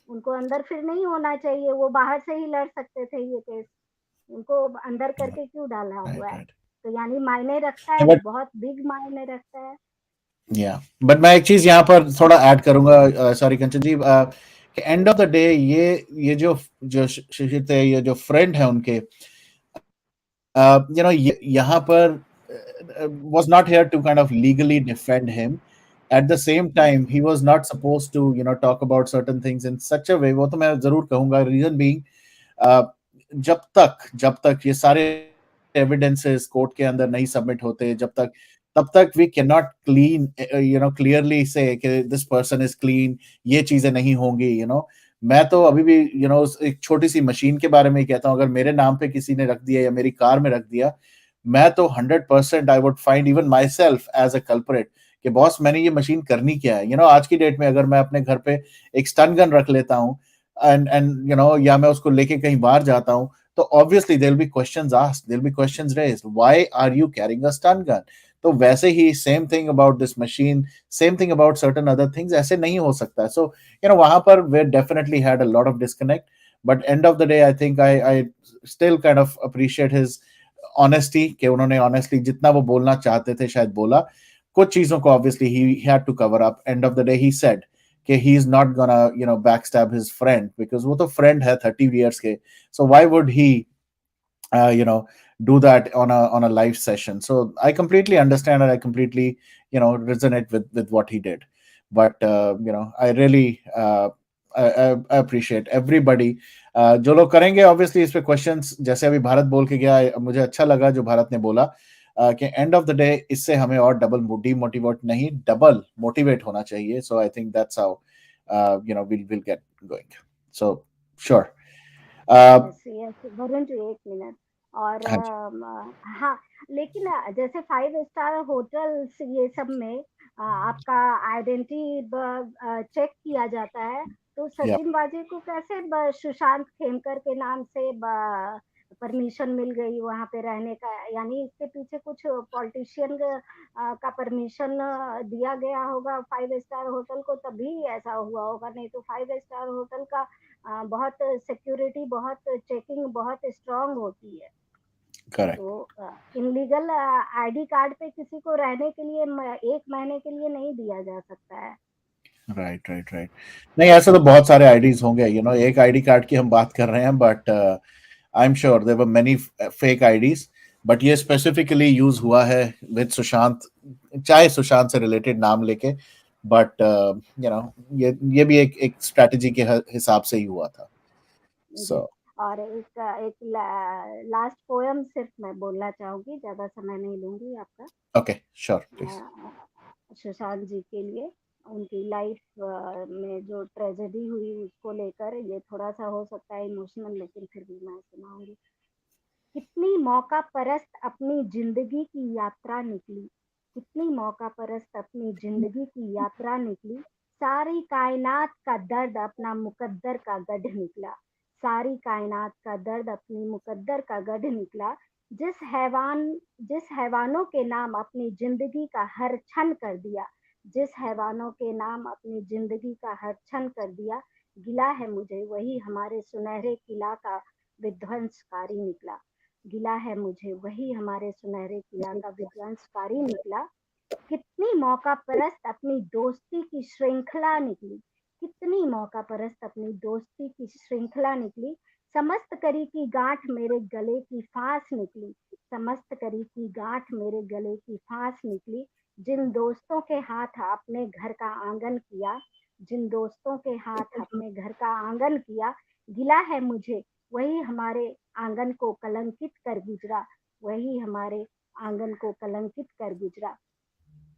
उनको अंदर फिर नहीं होना चाहिए, वो बाहर से ही लड़ सकते थे ये केस। उनको अंदर करके क्यों डाला हुआ राइट है? राइट। तो यानी मायने रखता है, बट बहुत बिग मायने रखता है। या बट मैं एक चीज यहाँ पर थोड़ा ऐड करूंगा, sorry Kanchan ji, end of the day ये जो जो शिशिर थे, ये जो फ्रेंड है उनके, यहाँ पर was not here to kind of legally defend him. At the same time, he was not supposed to, talk about certain things in such a way. वो तो मैं जरूर कहूंगा, रीजन बीइंग, जब तक ये सारे एविडेंसेस कोर्ट के अंदर नहीं सबमिट होते, तब तक we can not clean, clearly say कि दिस पर्सन इज क्लीन, ये चीजें नहीं होंगी। मैं तो अभी भी एक छोटी सी मशीन के बारे में ही कहता हूँ, अगर मेरे नाम पे किसी ने रख दिया या मेरी कार में रख दिया, मैं तो 100% I would find even myself as a culprit कि बॉस मैंने ये मशीन करनी क्या है। आज की डेट में अगर मैं अपने घर पे एक स्टन गन रख लेता हूँ एंड या मैं उसको लेके कहीं बाहर जाता हूँ, तो obviously there will be questions asked, there will be questions raised, why are you carrying a stun gun? तो वैसे ही same thing about this machine, same thing about certain other things, ऐसे नहीं हो सकता। सो वहां पर वे definitely had a lot of disconnect, but end of the day I think I still kind of appreciate his honesty, कि उन्होंने honestly जितना वो बोलना चाहते थे शायद बोला। कुछ चीजों को obviously he had to cover up. End of the day he said कि he is not gonna backstab his friend, because वो तो friend है 30 years के, so why would he uh, you know do that on a live session? So I completely understand, and I completely resonate with what he did. But I really I appreciate everybody जो लोग करेंगे obviously इस पे questions, जैसे अभी भारत बोल के गया, मुझे अच्छा लगा जो भारत ने बोला कि एंड ऑफ द डे इससे हमें और डबल डीमोटिवेट नहीं, डबल मोटिवेट होना चाहिए। So I think that's how we'll get going. So sure. uh, yes yes Varun ji, 1 minute. और हाँ जी। हाँ, लेकिन जैसे 5 स्टार होटल्स ये सब में आपका आइडेंटिटी चेक किया जाता है, तो Yeah, सचिन वाजे को कैसे सुशांत खेमकर के नाम से परमिशन मिल गई वहां पे रहने का? यानी इसके पीछे कुछ पॉलिटिशियन का परमिशन दिया गया होगा 5 स्टार होटल को, तभी ऐसा हुआ होगा, नहीं तो 5 स्टार होटल का बहुत सिक्योरिटी, बहुत चेकिंग बहुत स्ट्रांग होती है। correct. तो इनलीगल आईडी कार्ड पे किसी को रहने के लिए 1 महीने के लिए नहीं दिया जा सकता है। Right right right. नहीं, ऐसे तो बहुत सारे आईडीज होंगे, एक आईडी कार्ड की हम बात कर रहे हैं, but I am sure there were many fake IDs but ये स्पेसिफिकली यूज हुआ है विद सुशांत, चाहे सुशांत से रिलेटेड नाम लेके, बट ये भी एक स्ट्रेटजी के हिसाब से ही हुआ था. जी। सो और एक लास्ट पोयम सिर्फ मैं बोलना चाहूंगी, ज्यादा समय नहीं लूंगी आपका। Okay, sure, please. Sushant ji के लिए, उनकी लाइफ में जो ट्रेजेडी हुई उसको लेकर, ये थोड़ा सा हो सकता है इमोशनल, लेकिन फिर भी मैं सुनाऊंगी। कितनी मौका परस्त अपनी जिंदगी की यात्रा निकली, कितनी मौका परस्त अपनी जिंदगी की यात्रा निकली, सारी कायनात का दर्द अपना मुकद्दर का गढ़ निकला, सारी कायनात का दर्द अपनी मुकद्दर का गढ़ निकला, जिस हैवान जिस हैवानों के नाम अपनी जिंदगी का हर क्षण कर दिया, जिस हैवानों के नाम अपनी जिंदगी का हर क्षण कर दिया, गिला है मुझे वही हमारे सुनहरे किला का विध्वंसकारी निकला, गिला है मुझे वही हमारे सुनहरे किला का विध्वंसकारी निकला, कितनी मौका परस्त अपनी दोस्ती की श्रृंखला निकली, कितनी मौका परस्त अपनी दोस्ती की श्रृंखला निकली, समस्त करी की गांठ मेरे गले की फांस निकली, समस्त करी की गांठ मेरे गले की फांस निकली, जिन दोस्तों के हाथ अपने घर का आंगन किया, जिन दोस्तों के हाथ अपने घर का आंगन किया, गिला है मुझे वही हमारे आंगन को कलंकित कर गुजरा, वही हमारे आंगन को कलंकित कर गुजरा,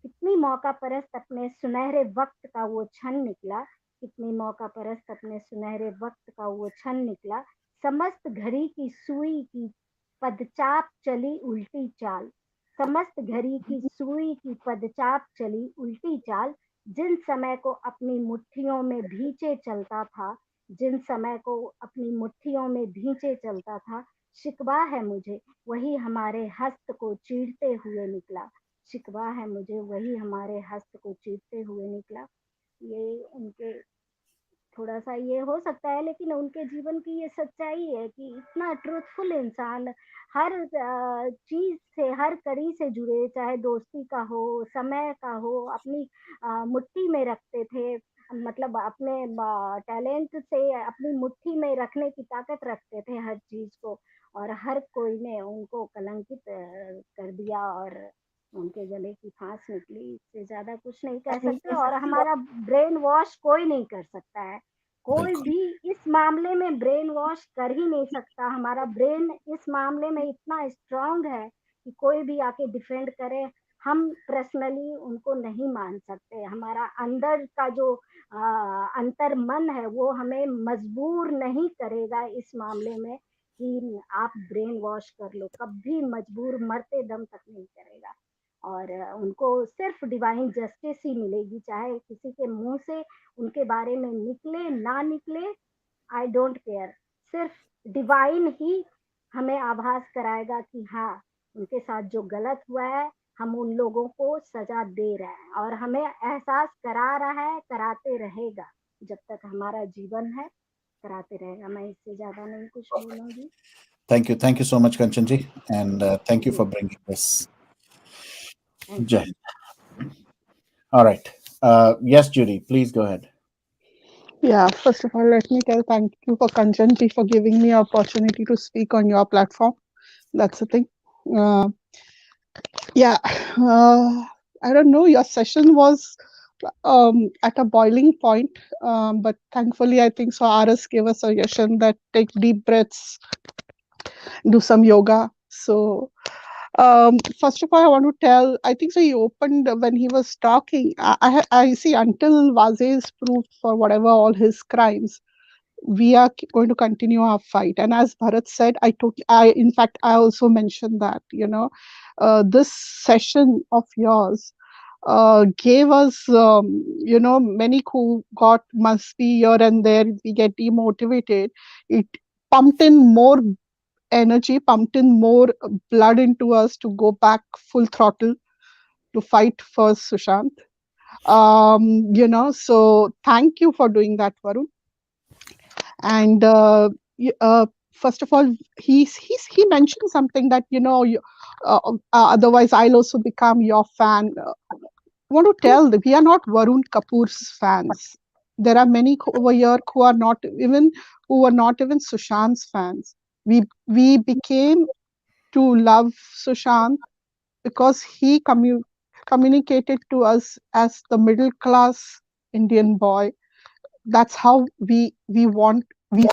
कितनी मौका परस्त अपने सुनहरे वक्त का वो क्षण निकला, कितनी मौका परस्त अपने सुनहरे वक्त का वो क्षण निकला, समस्त घड़ी की सुई की पदचाप चली उल्टी चाल, समस्त घड़ी की सुई की पदचाप चली उल्टी चाल, जिन समय को अपनी मुट्ठियों में भींचे चलता था, जिन समय को अपनी मुट्ठियों में भींचे चलता था, शिकवा है मुझे वही हमारे हस्त को चीरते हुए निकला, शिकवा है मुझे वही हमारे हस्त को चीरते हुए निकला। ये उनके थोड़ा सा ये हो सकता है, लेकिन उनके जीवन की ये सच्चाई है कि इतना ट्रूथफुल इंसान, हर चीज से, हर कड़ी से जुड़े, चाहे दोस्ती का हो, समय का हो, अपनी मुट्ठी में रखते थे, मतलब अपने टैलेंट से अपनी मुट्ठी में रखने की ताकत रखते थे हर चीज को, और हर कोई ने उनको कलंकित कर दिया, और उनके गले की फांस निकली, इससे ज्यादा कुछ नहीं कह सकते, और हमारा ब्रेन वॉश कोई नहीं कर सकता है, कोई बिल्कुल. भी इस मामले में ब्रेन वॉश कर ही नहीं सकता, हमारा ब्रेन इस मामले में इतना स्ट्रांग है कि कोई भी आके डिफेंड करे, हम पर्सनली उनको नहीं मान सकते, हमारा अंदर का जो अंतर मन है वो हमें मजबूर नहीं करेगा इस मामले में कि आप ब्रेन वॉश कर लो, कभी मजबूर मरते दम तक नहीं करेगा, और उनको सिर्फ डिवाइन जस्टिस ही मिलेगी, चाहे किसी के मुंह से उनके बारे में निकले ना निकले, आई डोंट केयर, सिर्फ डिवाइन ही हमें आभास कराएगा कि हाँ, उनके साथ जो गलत हुआ है हम उन लोगों को सजा दे रहे हैं, और हमें एहसास करा रहा है, कराते रहेगा, जब तक हमारा जीवन है कराते रहेगा। मैं इससे ज्यादा नहीं कुछ बोलूंगी। Thank you so much, Kanchanji, and thank you ji, for bringing this. Thank you. Jai Hind. All right. Yes, Judy, please go ahead. Yeah, first of all, let me tell thank you for Kanchanji for giving me opportunity to speak on your platform. That's the thing. Uh, yeah, I don't know. Your session was at a boiling point, but thankfully, I think so. RS gave a suggestion that take deep breaths, do some yoga. So, first of all, I want to tell. I think so. He opened when he was talking. I see until Vaze is proved for whatever all his crimes, we are going to continue our fight. And as Bharat said, in fact, I also mentioned that, this session of yours gave us, many who got must be here and there, we get demotivated. It pumped in more energy, pumped in more blood into us to go back full throttle to fight for Sushant. So thank you for doing that, Varun. And first of all, he mentioned something that otherwise I'll also become your fan. I want to tell that we are not Varun Kapoor's fans. There are many over here who are not even Sushant's fans. We became to love Sushant because he communicated to us as the middle class Indian boy. That's how we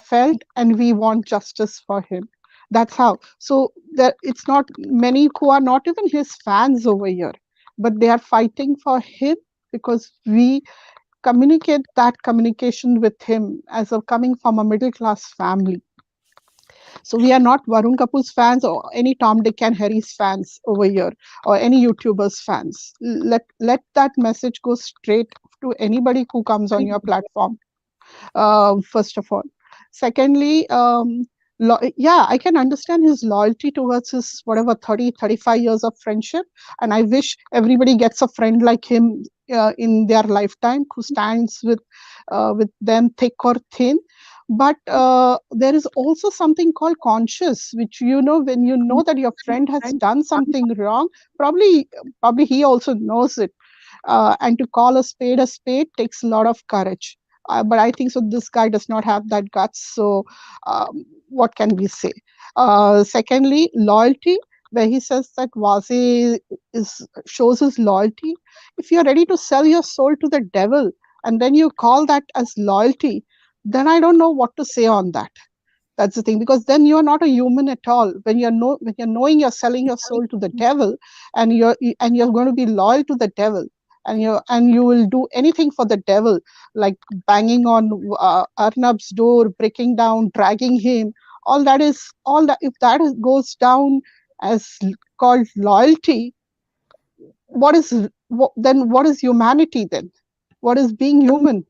felt, and we want justice for him. That's how. So that it's not many who are not even his fans over here, but they are fighting for him because we communicate that communication with him as a coming from a middle class family. So we are not Varun Kapoor's fans or any Tom, Dick, and Harry's fans over here, or any YouTuber's fans. Let that message go straight to anybody who comes on your platform. First of all, secondly, yeah, I can understand his loyalty towards his whatever 30-35 years of friendship, and I wish everybody gets a friend like him in their lifetime who stands with them thick or thin. But there is also something called conscious, which when you know that your friend has done something wrong, probably he also knows it, and to call a spade takes a lot of courage. But I think so. This guy does not have that guts. So, what can we say? Secondly, loyalty, where he says that Vaze shows his loyalty. If you're ready to sell your soul to the devil, and then you call that as loyalty, then I don't know what to say on that. That's the thing, because then you're not a human at all. When you're knowing you're selling your soul to the devil, and you're going to be loyal to the devil, and you will do anything for the devil, like banging on Arnab's door, breaking down, dragging him. All that. If that goes down as called loyalty, then what is humanity then? What is being human?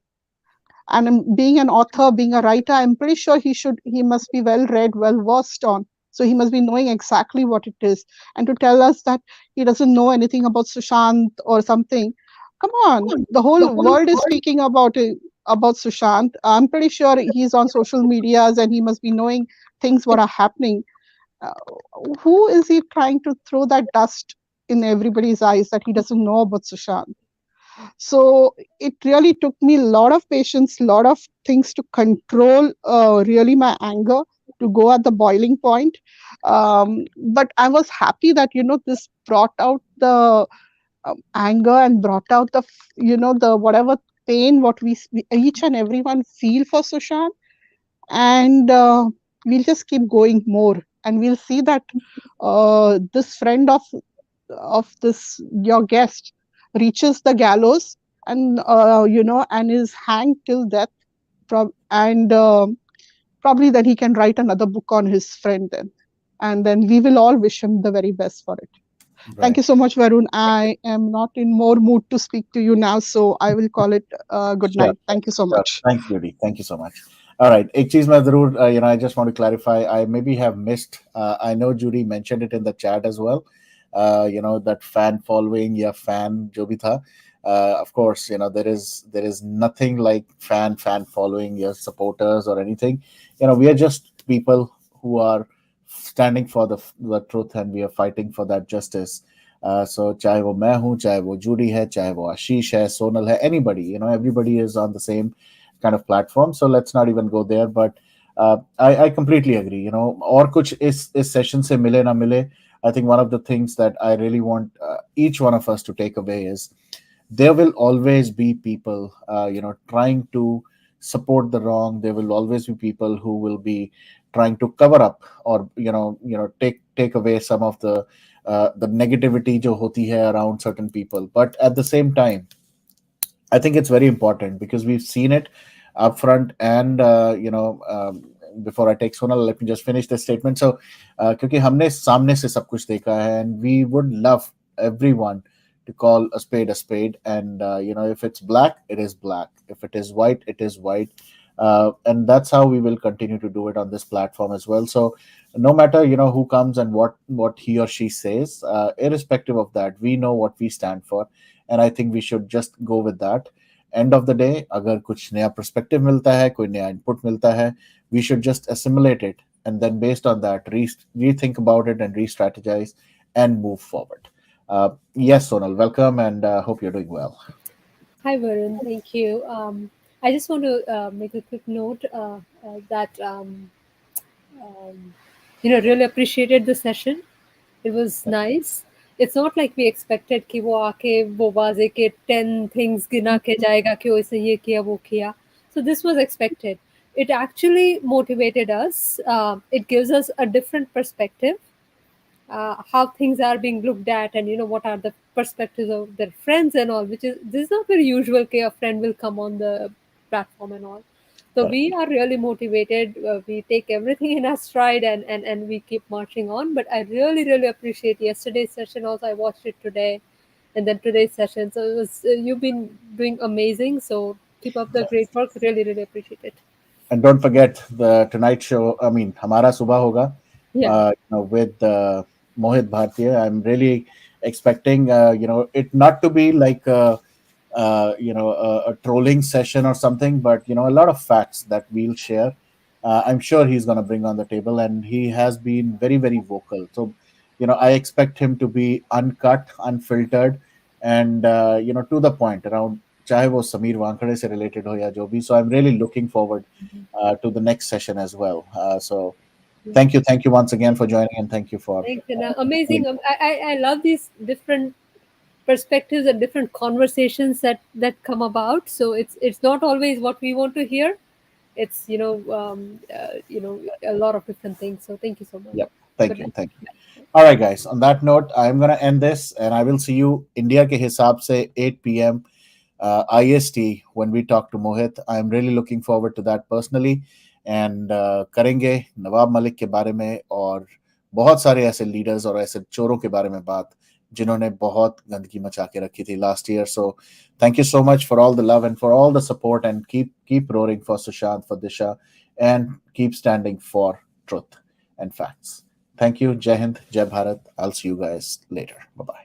And being an author, being a writer, I'm pretty sure he must be well read, well versed on, so he must be knowing exactly what it is. And to tell us that he doesn't know anything about Sushant or something, come on, the whole world is speaking about it, about Sushant. I'm pretty sure he's on social medias and he must be knowing things what are happening. uh, who is he trying to throw that dust in everybody's eyes that he doesn't know about Sushant? So it really took me a lot of patience, a lot of things to control really my anger, to go at the boiling point. But I was happy that this brought out the anger, and brought out the whatever pain what we each and everyone feel for Sushant. And we'll just keep going more, and we'll see that this friend of this your guest reaches the gallows, and and is hanged till death. And probably that he can write another book on his friend then, and then we will all wish him the very best for it. Thank you Right. so much, Varun. I am not in more mood to speak to you now, so I will call it good Sure. night. Thank you so Sure. much. Thanks, Judy. Thank you so much. All right. एक चीज मैं जरूर I just want to clarify. I maybe have missed. I know Judy mentioned it in the chat as well. That fan following या fan जो भी था. Of course, there is nothing like fan following your supporters or anything. We are just people who are standing for the truth, and we are fighting for that justice. So चाहे वो मैं हूँ, चाहे वो Judy है, चाहे वो आशीष है, सोनल है, anybody, everybody is on the same kind of platform. So let's not even go there. But I completely agree. और कुछ इस session से मिले ना मिले, I think one of the things that I really want each one of us to take away is there will always be people, trying to support the wrong. There will always be people who will be trying to cover up, or take away some of the negativity jo hoti hai around certain people. But at the same time, I think it's very important because we've seen it upfront. And before I take Sonal, let me just finish this statement. So क्योंकि हमने सामने से सब कुछ देखा है, and we would love everyone to call a spade, and if it's black, it is black. If it is white, it is white. And that's how we will continue to do it on this platform as well. So no matter who comes and what he or she says, irrespective of that, we know what we stand for, and I think we should just go with that. End of the day, अगर कुछ नया perspective मिलता है, कोई नया input मिलता है, we should just assimilate it, and then based on that, rethink about it and re-strategize and move forward. Yes, Sonal, welcome, and hope you're doing well. Hi, Varun. Thank you. I just want to make a quick note that really appreciated the session. It was nice. It's not like we expected कि वो आके वो वाजे के 10 things गिना के जाएगा कि वैसे ये किया वो किया. So this was expected. It actually motivated us. It gives us a different perspective, how things are being looked at, and what are the perspectives of their friends and all, which is this is not very usual. Okay, a friend will come on the platform and all. So Correct. we are really motivated. We take everything in our stride, and we keep marching on. But I really really appreciate yesterday's session. Also, I watched it today, and then today's session. So it was you've been doing amazing. So keep up the great work. Really really appreciate it. And don't forget the tonight show. I mean, Hamara Subah Hoga, Yeah. with Mohit Bhartiya. I'm really expecting, it not to be like a trolling session or something, but a lot of facts that we'll share. I'm sure he's going to bring on the table, and he has been very, very vocal. So, I expect him to be uncut, unfiltered, and to the point around. चाहे वो समीर वानखड़े से related हो या जो भी, so I'm really looking forward to the next session as well. So thank you once again for joining, and thank you for Thanks, and amazing. I love these different perspectives and different conversations that come about. So it's not always what we want to hear. It's a lot of different things. So thank you so much. yeah. Good night. Thank you. All right, guys. On that note, I'm gonna end this, and I will see you India ke hisab se 8 p.m. IST when we talk to Mohit. I'm really looking forward to that personally, and करेंगे नवाब मलिक के बारे में और बहुत सारे ऐसे leaders और ऐसे चोरों के बारे में बात जिन्होंने बहुत गंदगी मचा के रखी थी last year. So thank you so much for all the love and for all the support, and keep roaring for Sushant, for Disha, and keep standing for truth and facts. Thank you. Jai Hind, Jai Bharat. I'll see you guys later. Bye bye.